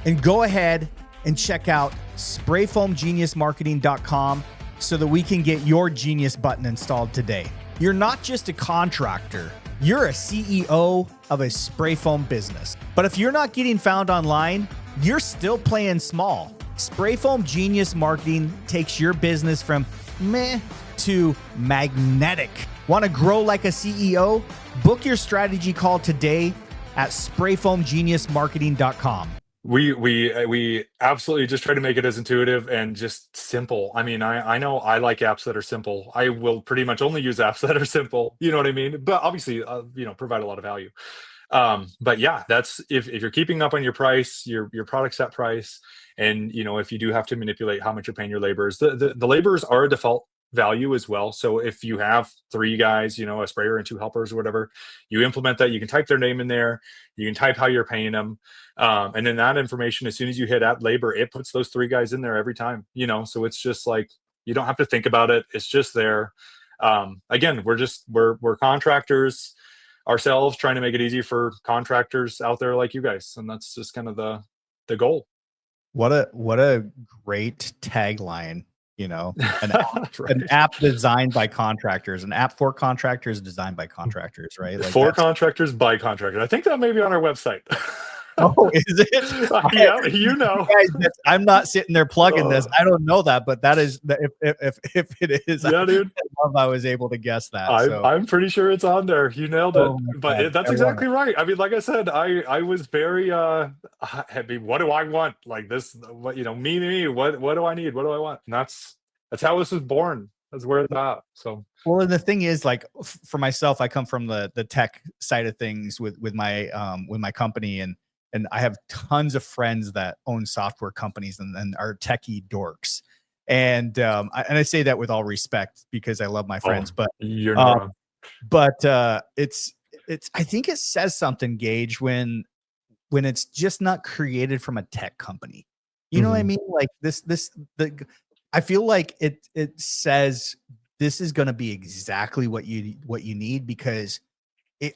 And go ahead and check out sprayfoamgeniusmarketing.com so that we can get your genius button installed today. You're not just a contractor, you're a CEO of a spray foam business. But if you're not getting found online, you're still playing small. Spray Foam Genius Marketing takes your business from meh to magnetic. Want to grow like a CEO? Book your strategy call today at sprayfoamgeniusmarketing.com. We absolutely just try to make it as intuitive and just simple. I mean, I know I like apps that are simple. I will pretty much only use apps that are simple. You know what I mean? But obviously, you know, provide a lot of value. But yeah, that's if you're keeping up on your price, your product set price, and you know, if you do have to manipulate how much you're paying your laborers, the laborers are a default value as well. So if you have 3 guys, you know, a sprayer and 2 helpers or whatever, you implement that. You can type their name in there. You can type how you're paying them, and then that information, as soon as you hit add labor, it puts those 3 guys in there every time. You know, so it's just like you don't have to think about it. It's just there. Again, we're contractors ourselves, trying to make it easy for contractors out there like you guys, and that's just kind of the goal. What a great tagline. You know, an app designed by contractors, an app for contractors designed by contractors, right? Like for contractors by contractors. I think that may be on our website. Oh, is it? Yeah, you know. I'm not sitting there plugging this. I don't know that, but that is if it is. Yeah, dude. I was able to guess that. I'm pretty sure it's on there. You nailed it. But that's exactly right. I mean, like I said, I was very happy. What do I want? Like this, what, you know, me. What do I need? What do I want? And that's how this was born. That's where it's at. So well, and the thing is, like for myself, I come from the tech side of things with my company, and I have tons of friends that own software companies and are techie dorks. And I say that with all respect because I love my friends, but you're not wrong. But it's I think it says something, Gage, when it's just not created from a tech company. You know what I mean? Like I feel like it says this is going to be exactly what you need because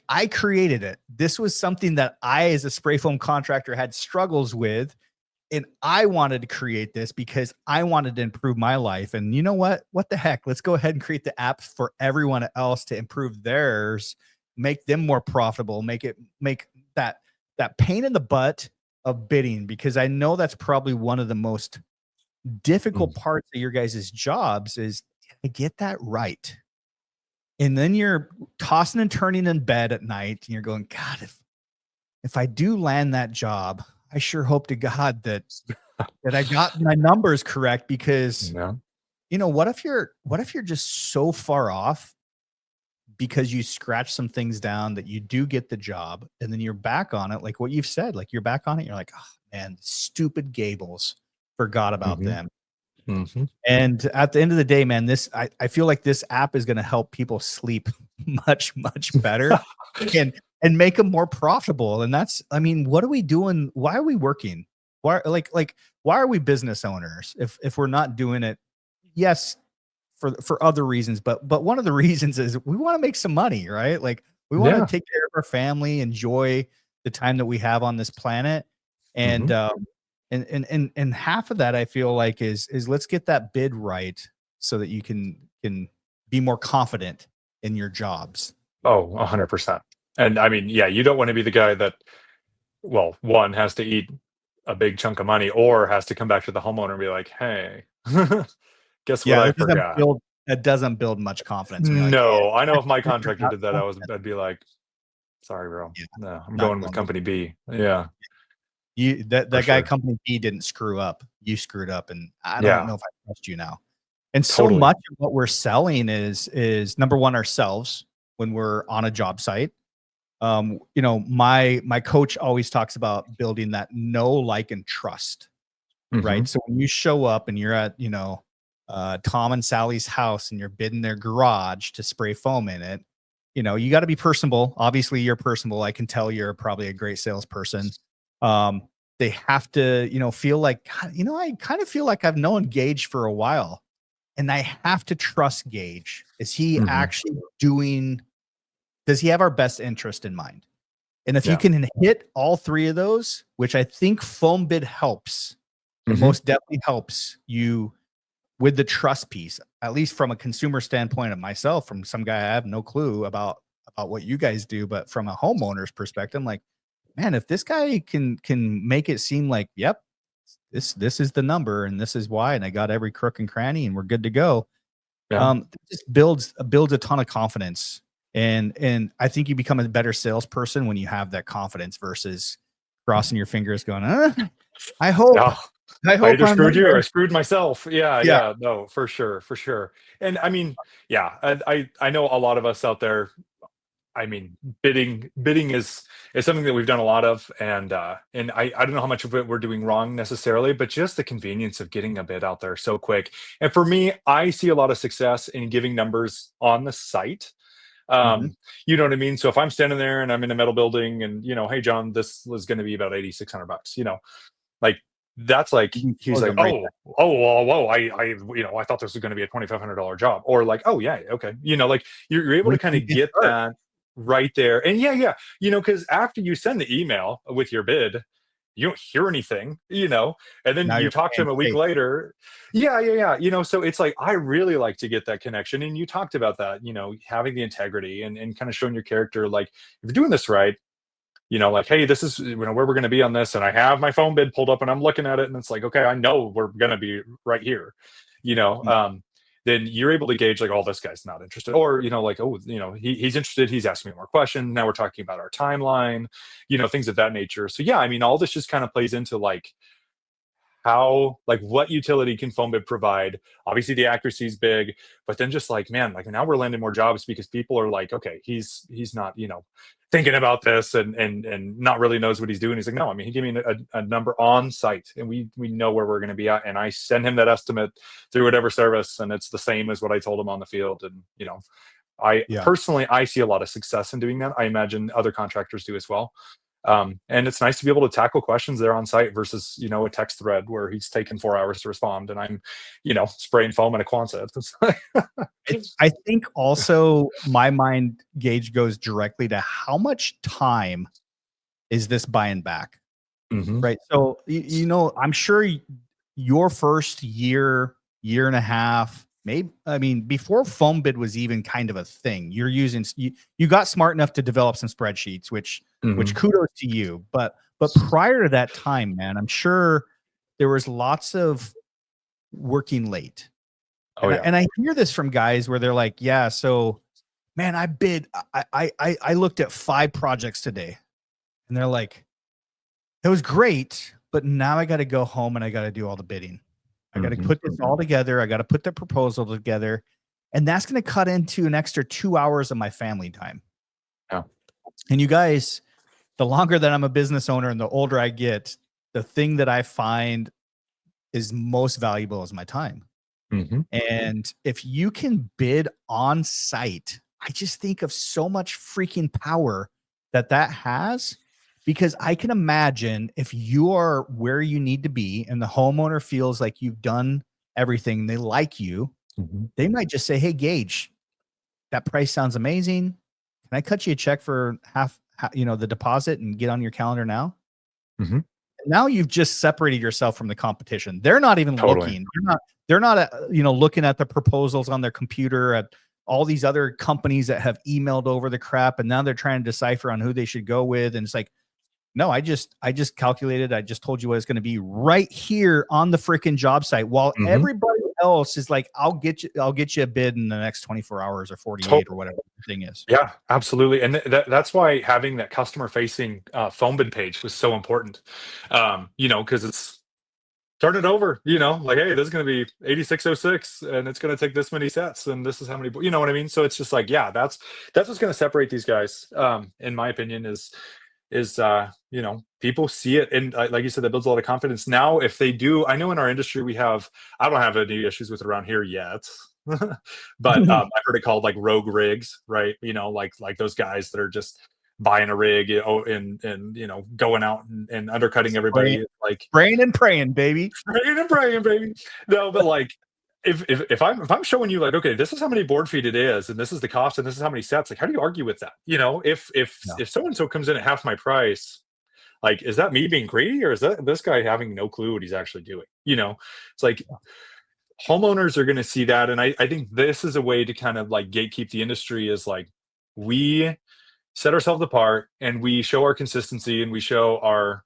I created it. This was something that I, as a spray foam contractor, had struggles with. And I wanted to create this because I wanted to improve my life. And you know what? What the heck? Let's go ahead and create the apps for everyone else to improve theirs, make them more profitable, make that pain in the butt of bidding, because I know that's probably one of the most difficult parts of your guys' jobs is to get that right. And then you're tossing and turning in bed at night and you're going, God, if I do land that job, I sure hope to God that I got my numbers correct, because you know, what if you're just so far off because you scratch some things down that you do get the job, and then you're back on it, like what you've said, like you're back on it, you're like, oh man, stupid Gables, forgot about them. And at the end of the day, man, I feel like this app is going to help people sleep much better and make them more profitable. And that's, I mean, what are we doing? Why are we working? Why why are we business owners if we're not doing it? Yes, for other reasons, but one of the reasons is we want to make some money, right? Like we want to take care of our family, enjoy the time that we have on this planet. And and half of that I feel like is let's get that bid right so that you can be more confident in your jobs. Oh, 100%. And I mean, yeah, you don't want to be the guy that, well, one has to eat a big chunk of money or has to come back to the homeowner and be like, hey, guess what I forgot. That doesn't build much confidence. Like, No, I know if my contractor did that, I'd be like, sorry, bro. Yeah, no, I'm going with company B. Yeah. That guy, company B, didn't screw up. You screwed up, and I don't know if I trust you now. And so much of what we're selling is number one, ourselves when we're on a job site. You know, my coach always talks about building that know, like, and trust. Right. So when you show up and you're at, you know, Tom and Sally's house and you're bidding their garage to spray foam in it, you know, you got to be personable. Obviously, you're personable. I can tell you're probably a great salesperson. They have to, you know, feel like, you know, I kind of feel like I've known Gage for a while, and I have to trust Gage. Is he actually does he have our best interest in mind? And if you can hit all three of those, which I think Foambid helps, it most definitely helps you with the trust piece, at least from a consumer standpoint of myself, from some guy I have no clue about what you guys do, but from a homeowner's perspective, I'm like, man, if this guy can make it seem like, yep, this is the number and this is why, and I got every crook and cranny and we're good to go. It just builds a ton of confidence. And I think you become a better salesperson when you have that confidence versus crossing your fingers going, I hope. I hope either screwed you or I screwed myself. Yeah, no, for sure. And I mean, I know a lot of us out there. I mean, bidding is something that we've done a lot of, and I don't know how much of it we're doing wrong necessarily, but just the convenience of getting a bid out there so quick. And for me, I see a lot of success in giving numbers on the site. You know what I mean? So if I'm standing there and I'm in a metal building and, you know, hey, John, this was going to be about $8,600, you know, like, that's like, he's like, whoa, I thought this was going to be a $2,500 job, or like, oh yeah, okay, you know, like you're able to kind of get that right there. And you know, because after you send the email with your bid, you don't hear anything, you know, and then you talk to him a week later. You know, so it's like, I really like to get that connection. And you talked about that, you know, having the integrity and kind of showing your character, like, if you're doing this right, you know, like, hey, this is, you know, where we're going to be on this. And I have my Foambid pulled up and I'm looking at it and it's like, okay, I know we're going to be right here, you know, then you're able to gauge like, oh, this guy's not interested, or, you know, like, oh, you know, he's interested. He's asking me more questions. Now we're talking about our timeline, you know, things of that nature. So yeah, I mean, all this just kind of plays into like, how, like, what utility can Foambid provide? Obviously the accuracy is big, but then just like, man, like now we're landing more jobs because people are like, okay, he's not, you know, thinking about this and not really knows what he's doing. He's like, no, I mean, he gave me a number on site and we know where we're going to be at. And I send him that estimate through whatever service. And it's the same as what I told him on the field. And, you know, personally, I see a lot of success in doing that. I imagine other contractors do as well. And it's nice to be able to tackle questions there on site versus, you know, a text thread where he's taken 4 hours to respond and I'm, you know, spraying foam in a Quonset. I think also my mind, Gage, goes directly to how much time is this buying back? Right. So, you know, I'm sure your first year and a half, maybe, I mean, before Foambid was even kind of a thing, you're using, you got smart enough to develop some spreadsheets, which kudos to you. But prior to that time, man, I'm sure there was lots of working late. And I hear this from guys where they're like, yeah, so man, I looked at 5 projects today, and they're like, it was great, but now I got to go home and I got to do all the bidding. I got to put this all together. I got to put the proposal together. And that's going to cut into an extra 2 hours of my family time. Yeah. And you guys, the longer that I'm a business owner and the older I get, the thing that I find is most valuable is my time. Mm-hmm. And if you can bid on site, I just think of so much freaking power that has, because I can imagine if you are where you need to be and the homeowner feels like you've done everything, they like you, they might just say, hey, Gage, that price sounds amazing. Can I cut you a check for half the deposit and get on your calendar now? Mm-hmm. Now you've just separated yourself from the competition. They're not even looking. They're not looking at the proposals on their computer at all these other companies that have emailed over the crap, and now they're trying to decipher on who they should go with. And it's like, no, I just calculated. I just told you what it's going to be right here on the freaking job site. While everybody else is like, I'll get you a bid in the next 24 hours or 48 or whatever the thing is. Yeah, absolutely. And that's why having that customer facing Foambid page was so important. Because it's turn it over, like, hey, this is going to be 8606 and it's going to take this many sets and this is how many, you know what I mean? So it's just like, yeah, that's what's going to separate these guys. In my opinion is people see it, and like you said, that builds a lot of confidence. Now if they do, I know in our industry I don't have any issues with it around here yet. But I've heard it called like rogue rigs, right? Like those guys that are just buying a rig, and going out and undercutting everybody, like praying and praying, baby. No, but like if I'm showing you like, okay, this is how many board feet it is, and this is the cost, and this is how many sets, like how do you argue with that? If so and so comes in at half my price, like, is that me being greedy, or is that this guy having no clue what he's actually doing? It's like homeowners are going to see that, and I think this is a way to kind of like gatekeep the industry, is like we set ourselves apart and we show our consistency and we show our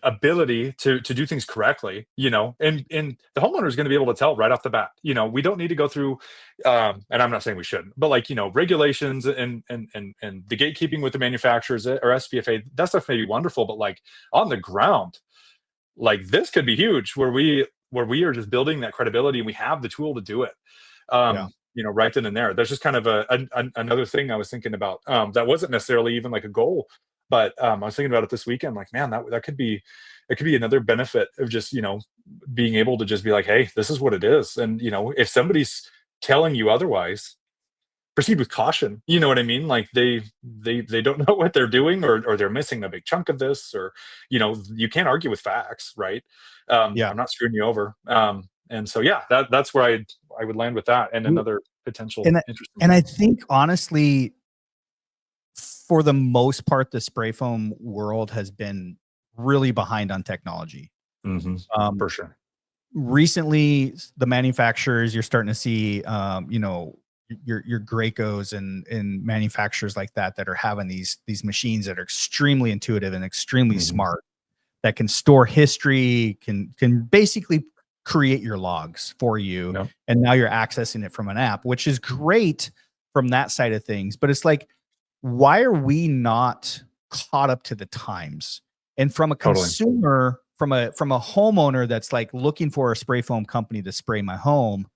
ability to do things correctly, and the homeowner is going to be able to tell right off the bat. We don't need to go through, and I'm not saying we shouldn't, but like, regulations and the gatekeeping with the manufacturers or SPFA, that stuff may be wonderful, but like on the ground, like this could be huge, where we are just building that credibility and we have the tool to do it. Right then and there. There's just kind of another thing I was thinking about, that wasn't necessarily even like a goal, but I was thinking about it this weekend. Like, man, that could be another benefit of just being able to just be like, hey, this is what it is, and if somebody's telling you otherwise, proceed with caution. You know what I mean? Like they don't know what they're doing, or they're missing a big chunk of this, or you can't argue with facts, right? I'm not screwing you over. And so that's where I would land with that, and another potential interesting. And I think honestly, for the most part, the spray foam world has been really behind on technology. For sure. Recently, the manufacturers, you're starting to see, your Gracos and manufacturers like that are having these machines that are extremely intuitive and extremely smart, that can store history, can basically create your logs for you. Yep. And now you're accessing it from an app, which is great from that side of things. But it's like, why are we not caught up to the times? And from a consumer, from a homeowner that's like looking for a spray foam company to spray my home,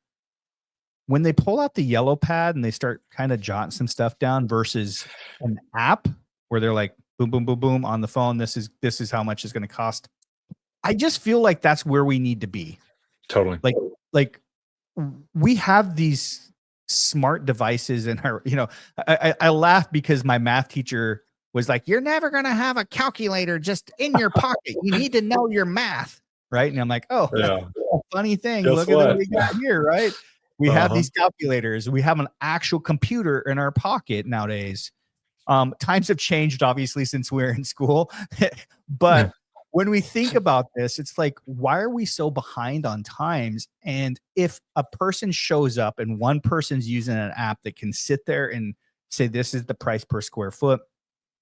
when they pull out the yellow pad and they start kind of jotting some stuff down versus an app where they're like, boom, boom, boom, boom on the phone, this is how much it's going to cost. I just feel like that's where we need to be. Totally. Like we have these smart devices in our, I laugh because my math teacher was like, you're never going to have a calculator just in your pocket. You need to know your math. Right. And I'm like, oh, yeah. Funny thing. Look at what we got here. Right. We have these calculators. We have an actual computer in our pocket nowadays. Times have changed, obviously, since we're in school. But when we think about this, it's like, why are we so behind on times? And if a person shows up and one person's using an app that can sit there and say, this is the price per square foot,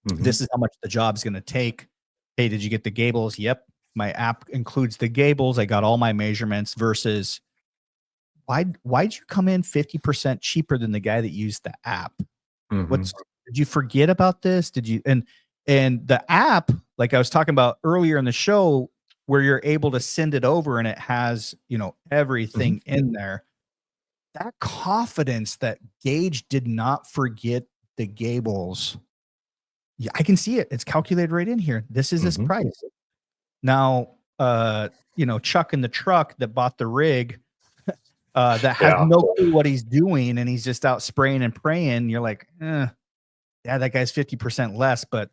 this is how much the job's going to take. Hey, did you get the gables? Yep. My app includes the gables. I got all my measurements. Versus why'd you come in 50% cheaper than the guy that used the app? Did you forget about this? Did you? And the app, like I was talking about earlier in the show, where you're able to send it over and it has, everything in there. that confidence that Gage did not forget the gables. Yeah, I can see it. It's calculated right in here. This is his price. Now, Chuck in the truck that bought the rig, that has no clue what he's doing, and he's just out spraying and praying. You're like, yeah, that guy's 50% less, but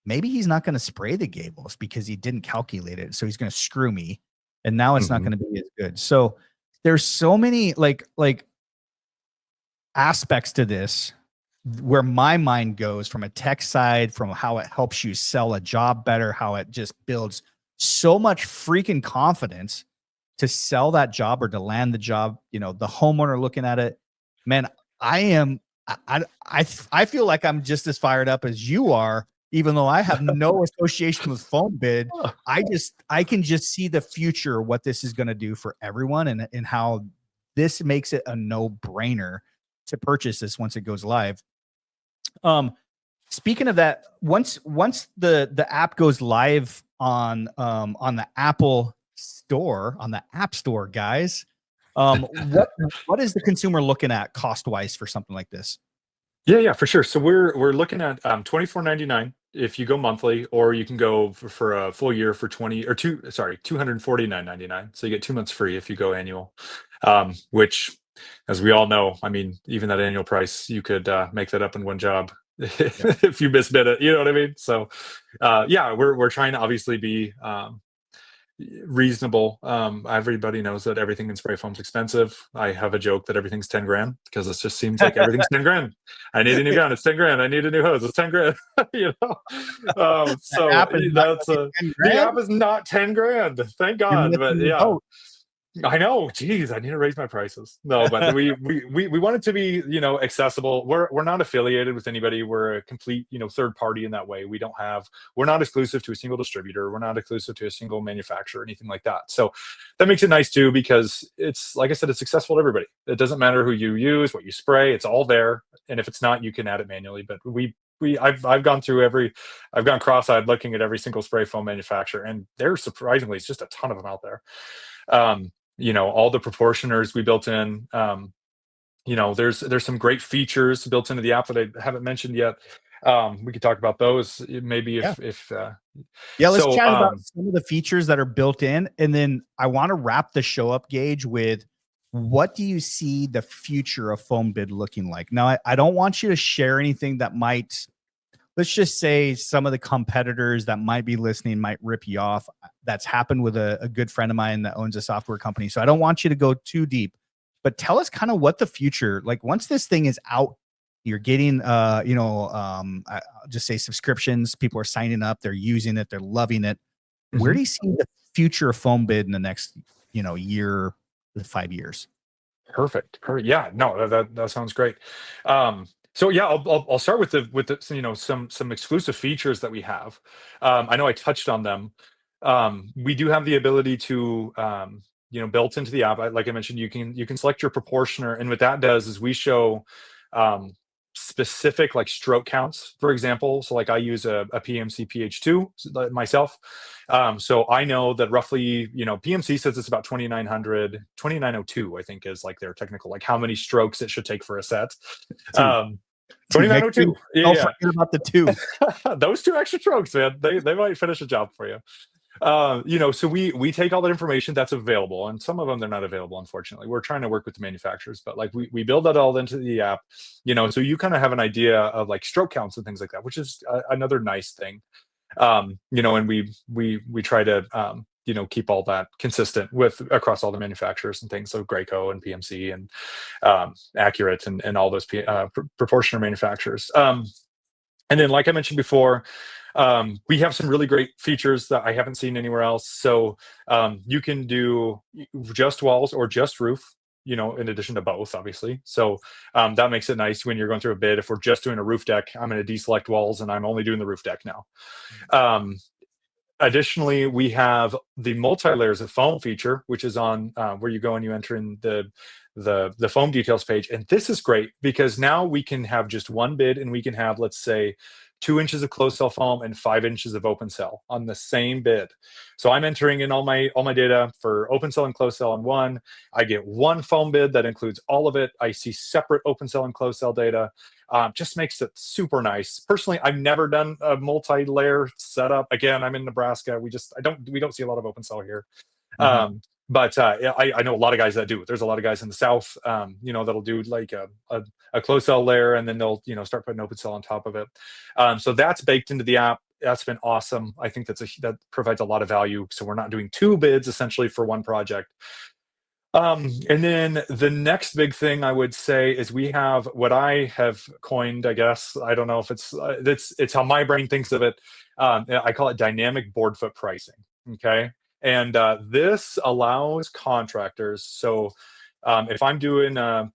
maybe he's not going to spray the gables because he didn't calculate it. So he's going to screw me. And now it's not going to be as good. So there's so many like aspects to this where my mind goes from a tech side, from how it helps you sell a job better, how it just builds so much freaking confidence to sell that job or to land the job. The homeowner looking at it, man, I feel like I'm just as fired up as you are, even though I have no association with Foambid. I can just see the future, what this is going to do for everyone, and how this makes it a no-brainer to purchase this once it goes live. Speaking of that, once the app goes live on the Apple Store, on the App Store, guys, what is the consumer looking at cost-wise for something like this? Yeah, for sure. So we're looking at $24.99 if you go monthly, or you can go for a full year for $249.99. So you get 2 months free if you go annual, which, as we all know, I mean, even that annual price, you could make that up in one job if you misbid it. You know what I mean? So we're trying to obviously be reasonable. Everybody knows that everything in spray foam is expensive. I have a joke that everything's 10 grand because it just seems like everything's 10 grand. I need a new gun, it's 10 grand. I need a new hose, it's 10 grand. So the app is not 10 grand, thank God. But yeah, I know. Geez, I need to raise my prices. No, but we want it to be, accessible. We're not affiliated with anybody. We're a complete, third party in that way. We're not exclusive to a single distributor. We're not exclusive to a single manufacturer, or anything like that. So that makes it nice too, because it's, like I said, it's accessible to everybody. It doesn't matter who you use, what you spray. It's all there. And if it's not, you can add it manually. But I've gone cross-eyed looking at every single spray foam manufacturer, and there's surprisingly, it's just a ton of them out there. All the proportioners we built in, there's some great features built into the app that I haven't mentioned yet. We could talk about those maybe if let's chat about some of the features that are built in, and then I want to wrap the show up, Gage, with what do you see the future of Foambid looking like? Now, I don't want you to share anything that might, let's just say, some of the competitors that might be listening might rip you off. That's happened with a good friend of mine that owns a software company. So I don't want you to go too deep, but tell us kind of what the future, like once this thing is out, you're getting, I'll just say subscriptions, people are signing up, they're using it, they're loving it. Where do you see the future of Foambid in the next, year, 5 years? Perfect. Yeah, no, that sounds great. So yeah, I'll start with some exclusive features that we have. I know I touched on them. We do have the ability to built into the app. Like I mentioned, you can select your proportioner, and what that does is we show specific like stroke counts, for example. So like I use a PMC PH2 myself. So I know that roughly, PMC says it's about 2902, I think is like their technical, like how many strokes it should take for a set. 2902. Don't forget about the 2. Those 2 extra strokes, man, they might finish a job for you. So we take all that information that's available, and some of them they're not available, unfortunately. We're trying to work with the manufacturers, but like we build that all into the app, so you kind of have an idea of like stroke counts and things like that, which is another nice thing. And we try to keep all that consistent across all the manufacturers and things. So Graco and PMC and Accurate and all those proportioner manufacturers. And then, like I mentioned before, we have some really great features that I haven't seen anywhere else. So you can do just walls or just roof, in addition to both, obviously. So that makes it nice when you're going through a bid. If we're just doing a roof deck, I'm going to deselect walls and I'm only doing the roof deck now. Additionally, we have the multi-layers of foam feature, which is on where you go and you enter in the foam details page. And this is great because now we can have just one bid, and we can have, let's say, 2 inches of closed cell foam and 5 inches of open cell on the same bid. So I'm entering in all my data for open cell and closed cell on one. I get one foam bid that includes all of it. I see separate open cell and closed cell data. Just makes it super nice. Personally, I've never done a multi-layer setup. Again, I'm in Nebraska. We don't see a lot of open cell here. Mhm. But I know a lot of guys that do. There's a lot of guys in the South, that'll do like a closed cell layer, and then they'll start putting open cell on top of it. So that's baked into the app. That's been awesome. I think that provides a lot of value. So we're not doing 2 bids essentially for one project. And then the next big thing I would say is we have what I have coined, I guess, I don't know if it's how my brain thinks of it. I call it dynamic board foot pricing. Okay. And this allows contractors. So if I'm doing a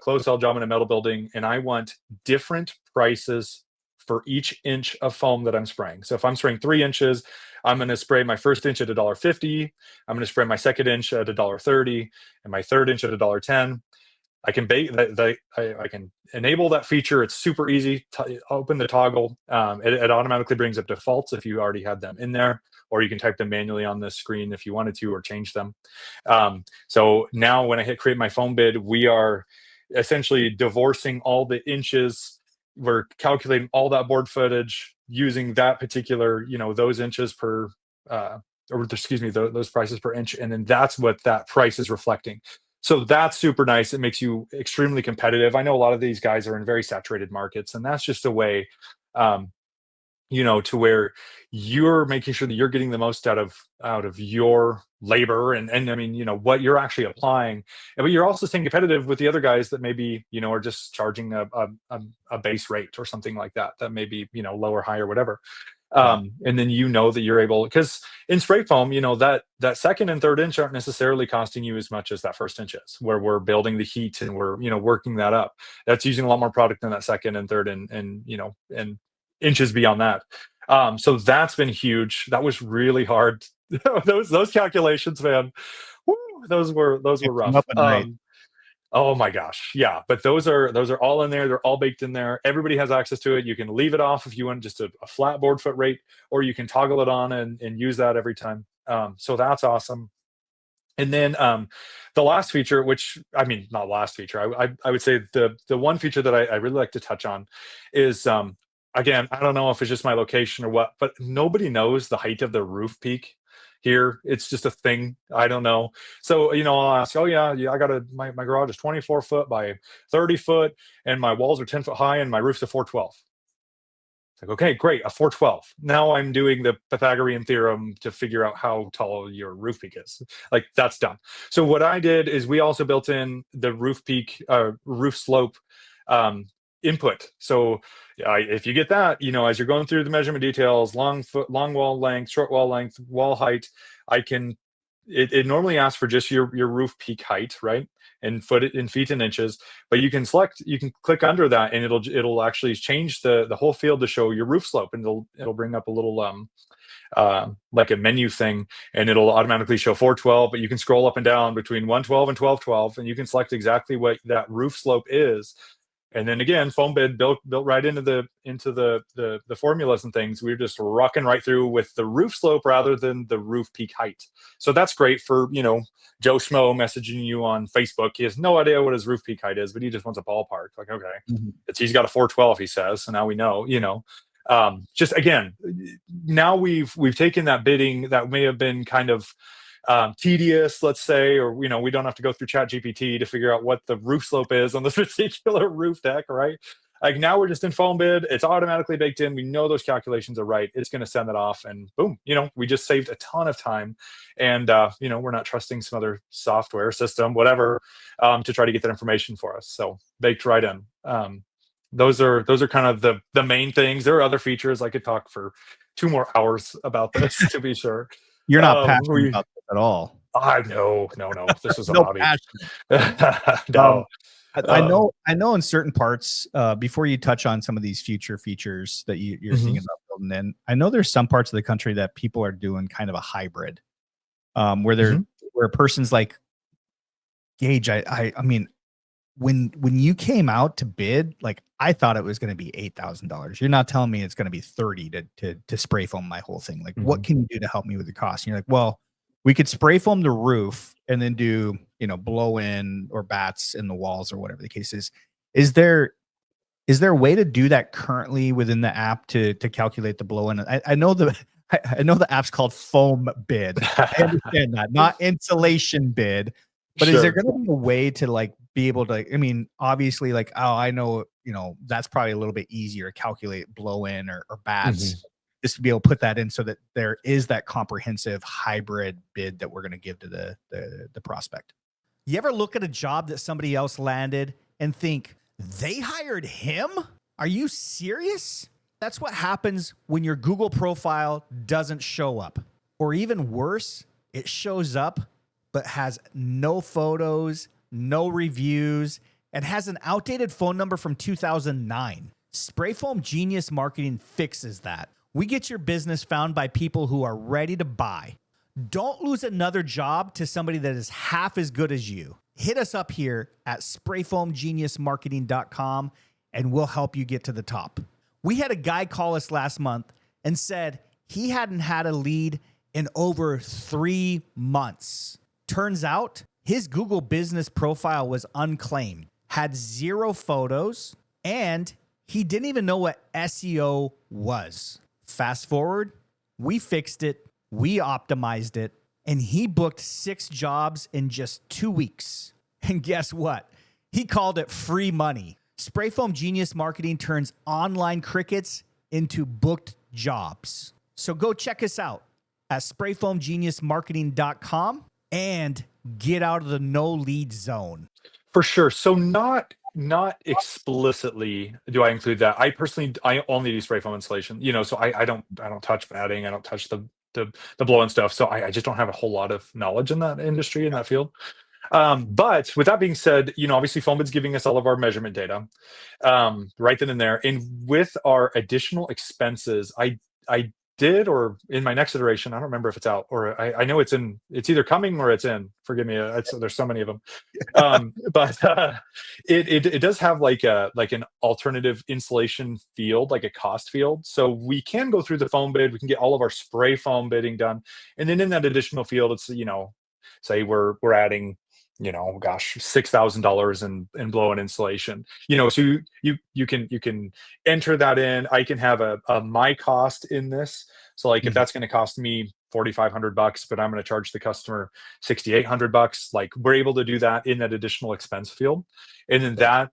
closed cell job in a metal building and I want different prices for each inch of foam that I'm spraying. So if I'm spraying 3 inches, I'm going to spray my first inch at $1.50. I'm going to spray my second inch at $1.30 and my third inch at $1.10. I can I can enable that feature. It's super easy. Open the toggle. It automatically brings up defaults if you already had them in there, or you can type them manually on this screen if you wanted to, or change them. So now when I hit create my foam bid, we are essentially divorcing all the inches. We're calculating all that board footage using that particular, those inches per, those prices per inch. And then that's what that price is reflecting. So that's super nice. It makes you extremely competitive. I know a lot of these guys are in very saturated markets, and that's just a way, to where you're making sure that you're getting the most out of your labor and I mean, what you're actually applying, but you're also staying competitive with the other guys that maybe, are just charging a base rate or something like that may be, low or high or whatever. And then that you're able, because in spray foam, that second and third inch aren't necessarily costing you as much as that first inch is, where we're building the heat and we're, working that up. That's using a lot more product than that second and third and inches beyond that. So that's been huge. That was really hard. those calculations, man. Woo, those were rough. Up at night. Oh my gosh. Yeah. But those are all in there. They're all baked in there. Everybody has access to it. You can leave it off if you want just a flat board foot rate, or you can toggle it on and use that every time. So that's awesome. And then the last feature, not last feature, I would say the one feature that I really like to touch on is, again, I don't know if it's just my location or what, but nobody knows the height of the roof peak here. It's just a thing. I don't know. So, I'll ask, oh yeah, I got my garage is 24 foot by 30 foot and my walls are 10 foot high and my roof's a 412. It's like, okay, great, a 412. Now I'm doing the Pythagorean theorem to figure out how tall your roof peak is. Like, that's done. So what I did is we also built in the roof peak, roof slope input. So if you get that, as you're going through the measurement details, long wall length, short wall length, wall height, it normally asks for just your roof peak height, right? And feet and inches, but you can click under that and it'll actually change the whole field to show your roof slope, and it'll bring up a little like a menu thing, and it'll automatically show 412, but you can scroll up and down between 112 and 1212, and you can select exactly what that roof slope is. And then again, Foambid built right into the formulas and things. We're just rocking right through with the roof slope rather than the roof peak height. So that's great for, Joe Schmo messaging you on Facebook. He has no idea what his roof peak height is, but he just wants a ballpark. Like, okay, he's got a 412, he says. So now we know, just again, now we've taken that bidding that may have been kind of tedious, let's say, or we don't have to go through ChatGPT to figure out what the roof slope is on this particular roof deck, right? Like, now we're just in Foambid. It's automatically baked in. We know those calculations are right. It's going to send that off, and boom, we just saved a ton of time. And we're not trusting some other software system, whatever, to try to get that information for us. So baked right in. Those are kind of the main things. There are other features. I could talk for 2 more hours about this to be sure. You're not passionate about this at all. No. This is a No hobby. No. I know in certain parts, before you touch on some of these future features that you're thinking about building in, I know there's some parts of the country that people are doing kind of a hybrid, where a person's like, Gage, I mean, when you came out to bid, like I thought it was going to be $8,000. You're not telling me it's going to be 30 to spray foam my whole thing. Like, what can you do to help me with the cost? And you're like, well, we could spray foam the roof and then do, blow in or bats in the walls or whatever the case is. Is there a way to do that currently within the app to calculate the blow in? I know the app's called Foambid. I understand that, not insulation bid. But is there going to be a way to like be able to, I mean, obviously like, oh, I know, that's probably a little bit easier to calculate blow in or bats, just to be able to put that in so that there is that comprehensive hybrid bid that we're going to give to the prospect. You ever look at a job that somebody else landed and think, they hired him? Are you serious? That's what happens when your Google profile doesn't show up. Or even worse, it shows up but has no photos, no reviews, and has an outdated phone number from 2009. Spray Foam Genius Marketing fixes that. We get your business found by people who are ready to buy. Don't lose another job to somebody that is half as good as you. Hit us up here at sprayfoamgeniusmarketing.com and we'll help you get to the top. We had a guy call us last month and said he hadn't had a lead in over 3 months. Turns out his Google business profile was unclaimed, had 0 photos, and he didn't even know what SEO was. Fast forward, we fixed it, we optimized it, and he booked 6 jobs in just 2 weeks. And guess what? He called it free money. Spray Foam Genius Marketing turns online crickets into booked jobs. So go check us out at sprayfoamgeniusmarketing.com and get out of the no lead zone. For sure. So not explicitly do I include that. I only do spray foam insulation, so I don't touch batting. I don't touch the blow and stuff. So I just don't have a whole lot of knowledge in that industry, in that field. But with that being said, obviously Foambid's giving us all of our measurement data right then and there. And with our additional expenses, I did, or in my next iteration, I don't remember if it's out, or I know it's either coming or it's in. Forgive me, there's so many of them. But it does have like an alternative insulation field, like a cost field. So we can go through the Foambid, we can get all of our spray foam bidding done, and then in that additional field, it's say we're adding $6,000 in blow and insulation. So you can enter that in. I can have a my cost in this. So like if that's going to cost me $4,500, but I'm going to charge the customer $6,800, like we're able to do that in that additional expense field, and then that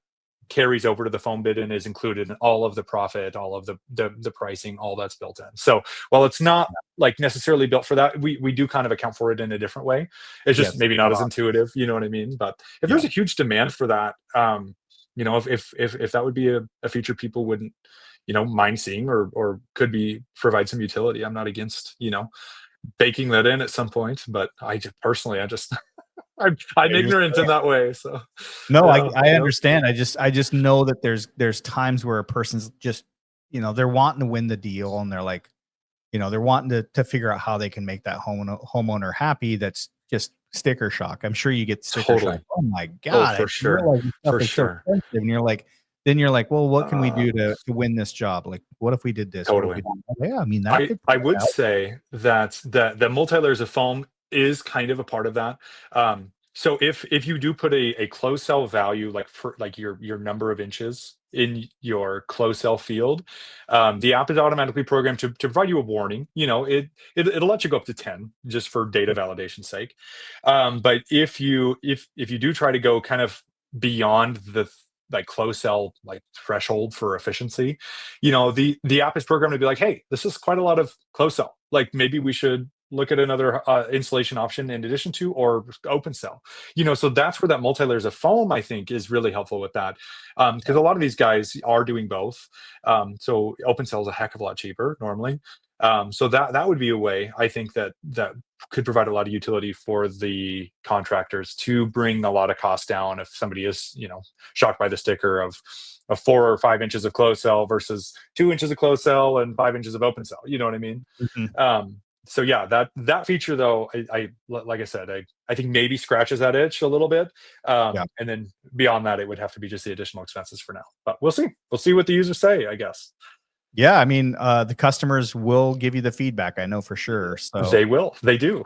carries over to the Foambid and is included in all of the profit, all of the pricing, all that's built in. So while it's not like necessarily built for that, we do kind of account for it in a different way. It's just maybe not as intuitive, you know what I mean? But if there's a huge demand for that, if that would be a feature people wouldn't, mind seeing or could provide some utility, I'm not against, baking that in at some point. But I'm ignorant in that way. So no, I understand. I just know that there's times where a person's just, they're wanting to win the deal, and they're like, they're wanting to figure out how they can make that homeowner happy. That's just sticker shock. I'm sure you get sticker shock. Oh my God. For sure. For sure. So and you're like, well, what can we do to win this job? Like, what if we did this? Totally. Yeah. I mean, I would say that the multi-layers of foam is kind of a part of that. So if you do put a closed cell value, like for like your number of inches in your closed cell field, the app is automatically programmed to provide you a warning. It'll let you go up to 10 just for data validation sake. But if you do try to go kind of beyond the like closed cell like threshold for efficiency, the app is programmed to be like, hey, this is quite a lot of closed cell. Like maybe we should look at another insulation option in addition to, or open cell. So that's where that multi-layers of foam, I think, is really helpful with that, because a lot of these guys are doing both. So open cell is a heck of a lot cheaper normally. So that would be a way, I think, that could provide a lot of utility for the contractors to bring a lot of costs down if somebody is, shocked by the sticker of 4 or 5 inches of closed cell versus 2 inches of closed cell and 5 inches of open cell. You know what I mean? So yeah, that feature though, I like I said, I think maybe scratches that itch a little bit. Yeah. And then beyond that, it would have to be just the additional expenses for now. But we'll see. We'll see what the users say, I guess. Yeah, I mean, the customers will give you the feedback. I know for sure. So They will. They do.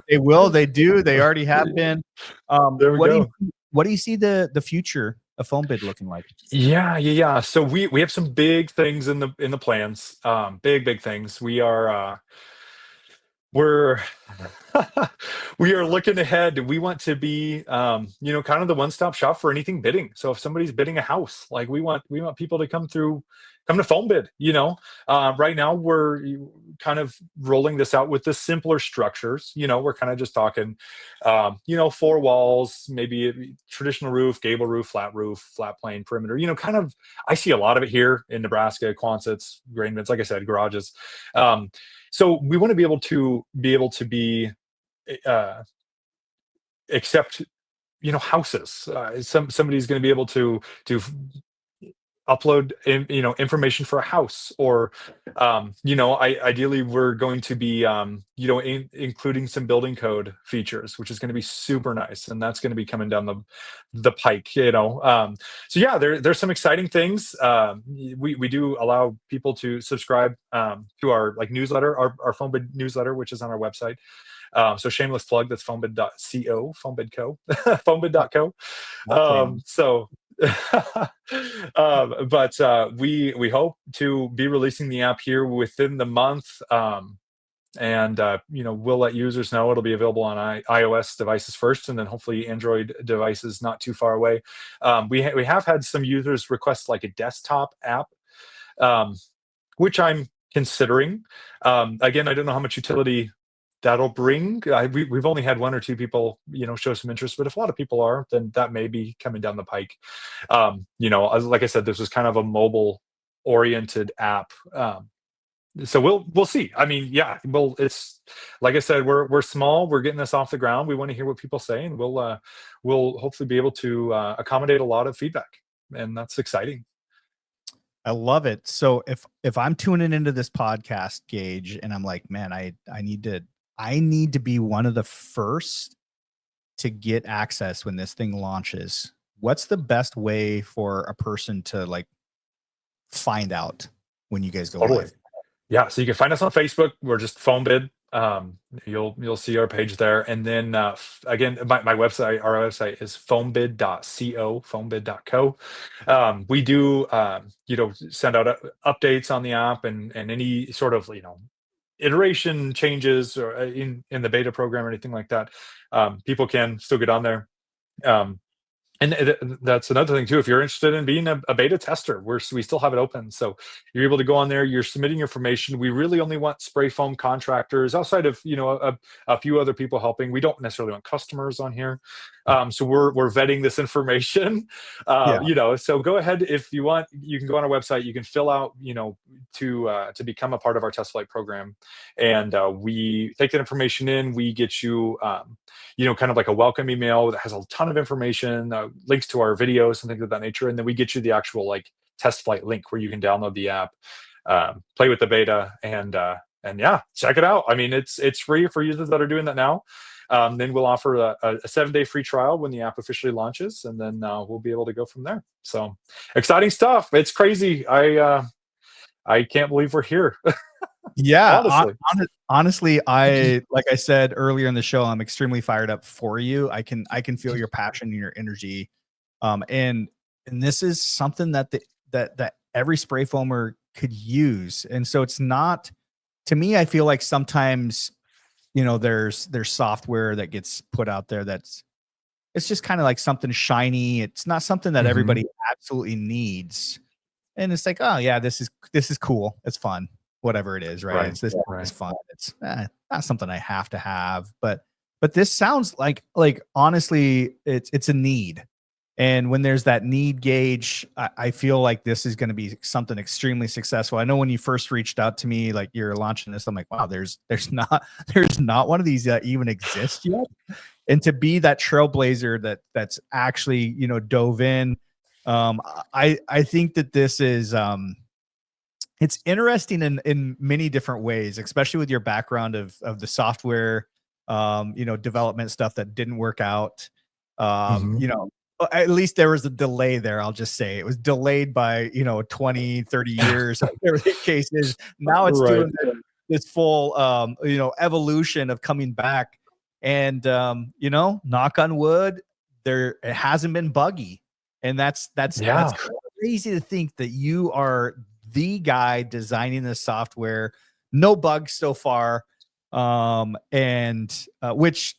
they will. They do. They already have been. There we go. What do you see the future of Foambid looking like? Yeah. So we have some big things in the plans. Big things. We're we are looking ahead. We want to be kind of the one-stop shop for anything bidding. So if somebody's bidding a house, like we want people to come to Foambid. Right now we're kind of rolling this out with the simpler structures. We're kind of just talking 4 walls, maybe a traditional roof, gable roof, flat plane perimeter. Kind of, I see a lot of it here in Nebraska, Quonsets, grain bins, like I said, garages. So we want to be able to be accept houses. Somebody's going to be able to upload information for a house, or ideally we're going to be including some building code features, which is going to be super nice, and that's going to be coming down the pike. So yeah, there's some exciting things. We do allow people to subscribe to our newsletter, our Foambid newsletter, which is on our website. So shameless plug, that's foambid.co, Foambid.co, foambid.co. So but we hope to be releasing the app here within the month. And we'll let users know it'll be available on iOS devices first, and then hopefully Android devices not too far away. We have had some users request like a desktop app, which I'm considering. Again, I don't know how much utility that'll bring. We've only had 1 or 2 people show some interest, but if a lot of people are, then that may be coming down the pike. Like I said, this was kind of a mobile oriented app. So we'll see. I mean, yeah, well, it's like I said, we're small, we're getting this off the ground. We want to hear what people say, and we'll hopefully be able to accommodate a lot of feedback, and that's exciting. I love it. So if I'm tuning into this podcast, Gage, and I'm like, man, I need to be one of the first to get access when this thing launches, what's the best way for a person to find out when you guys go live? Yeah, so you can find us on Facebook. We're just Foambid. You'll see our page there. And then again, my website, our website is foambid.co, foambid.co. We do send out updates on the app and any sort of iteration changes or in the beta program or anything like that. People can still get on there. And that's another thing too. If you're interested in being a beta tester, we still have it open. So you're able to go on there. You're submitting information. We really only want spray foam contractors, outside of a few other people helping. We don't necessarily want customers on here. So we're vetting this information. So go ahead, if you want. You can go on our website. You can fill out to become a part of our test flight program, and we take that information in. We get you kind of like a welcome email that has a ton of information, links to our videos and things of that nature. And then we get you the actual test flight link where you can download the app, play with the beta, and yeah, check it out. I mean, it's free for users that are doing that now. Then we'll offer a 7-day free trial when the app officially launches, and then we'll be able to go from there. So exciting stuff. It's crazy. I can't believe we're here. Yeah, honestly, like I said earlier in the show, I'm extremely fired up for you. I can feel your passion and your energy, and this is something that that every spray foamer could use. And so it's not, to me, I feel like sometimes there's software that gets put out there it's just kind of like something shiny. It's not something that everybody absolutely needs, and it's like, oh yeah, this is cool, it's fun, whatever it is, right? It's fun. It's not something I have to have, but this sounds like honestly, it's a need. And when there's that need, Gage, I feel like this is going to be something extremely successful. I know when you first reached out to me, like you're launching this, I'm like, wow, there's not one of these that even exists yet. And to be that trailblazer that's actually dove in, I think that this is it's interesting in many different ways, especially with your background of the software, development stuff that didn't work out. At least there was a delay there. I'll just say it was delayed by, 20, 30 years, whatever the case is. Now it's Right. doing this full, evolution of coming back. And, knock on wood, it hasn't been buggy. And that's crazy to think that you are the guy designing the software, no bugs so far. Which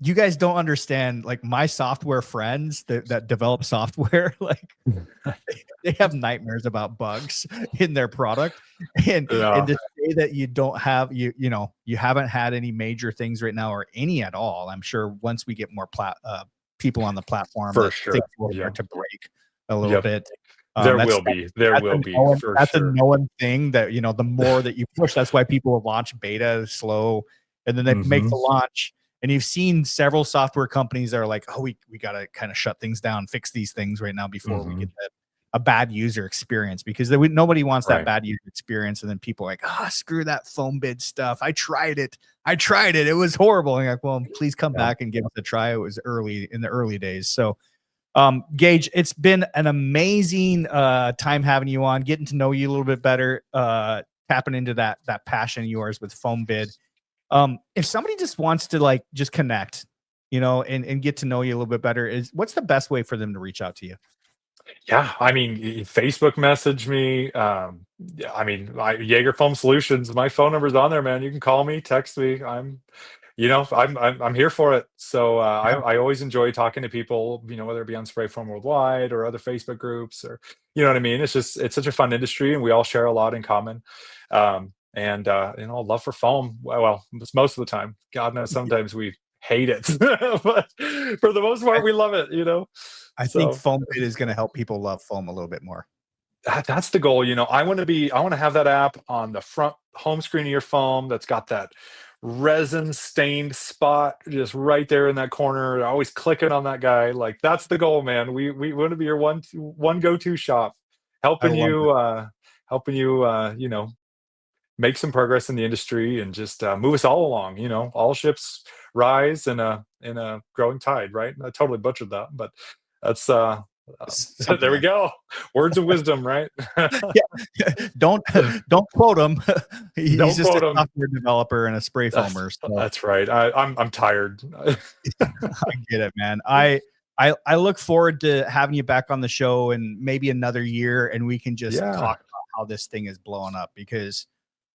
you guys don't understand, like my software friends that develop software, like they have nightmares about bugs in their product. And to say that you don't have, you haven't had any major things right now or any at all. I'm sure once we get more people on the platform, For that sure. things will start to break a little bit. There will be for that's sure. a known thing that, the more that you push, that's why people launch beta slow and then they make the launch. And you've seen several software companies that are like, oh, we got to kind of shut things down, fix these things right now before we get a bad user experience, because nobody wants that bad user experience. And then people are like, screw that Foambid stuff. I tried it. It was horrible. And you're like, well, please come back and give it a try. It was in the early days. So, Gage, it's been an amazing time having you on, getting to know you a little bit better, tapping into that passion of yours with Foambid. If somebody just wants to just connect, and get to know you a little bit better, what's the best way for them to reach out to you? Yeah, I mean, Facebook message me. Jaeger Foam Solutions. My phone number's on there, man. You can call me, text me. I'm here for it. So I always enjoy talking to people, whether it be on Spray Foam Worldwide or other Facebook groups, or you know what I mean. It's such a fun industry, and we all share a lot in common. Love for foam. Well, it's most of the time. God knows sometimes we hate it, but for the most part, we love it. I think Foambid is going to help people love foam a little bit more. That's the goal. I want to have that app on the front home screen of your phone that's got that resin stained spot just right there in that corner. Always clicking on that guy. Like, that's the goal, man. We want to be your one go-to shop, helping you make some progress in the industry and just move us all along. All ships rise in a growing tide, right? I totally butchered that, but that's there we go. Words of wisdom, right? Don't quote him. He's Don't just quote a him. software developer and a spray foamer. So. That's right. I'm tired. I get it, man. I look forward to having you back on the show in maybe another year, and we can just talk about how this thing is blowing up, because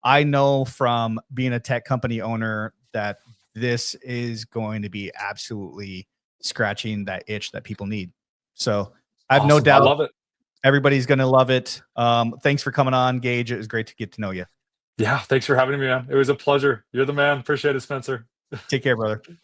I know from being a tech company owner that this is going to be absolutely scratching that itch that people need. So I have no doubt. I love it. Everybody's going to love it. Thanks for coming on, Gage. It was great to get to know you. Yeah. Thanks for having me, man. It was a pleasure. You're the man. Appreciate it, Spencer. Take care, brother.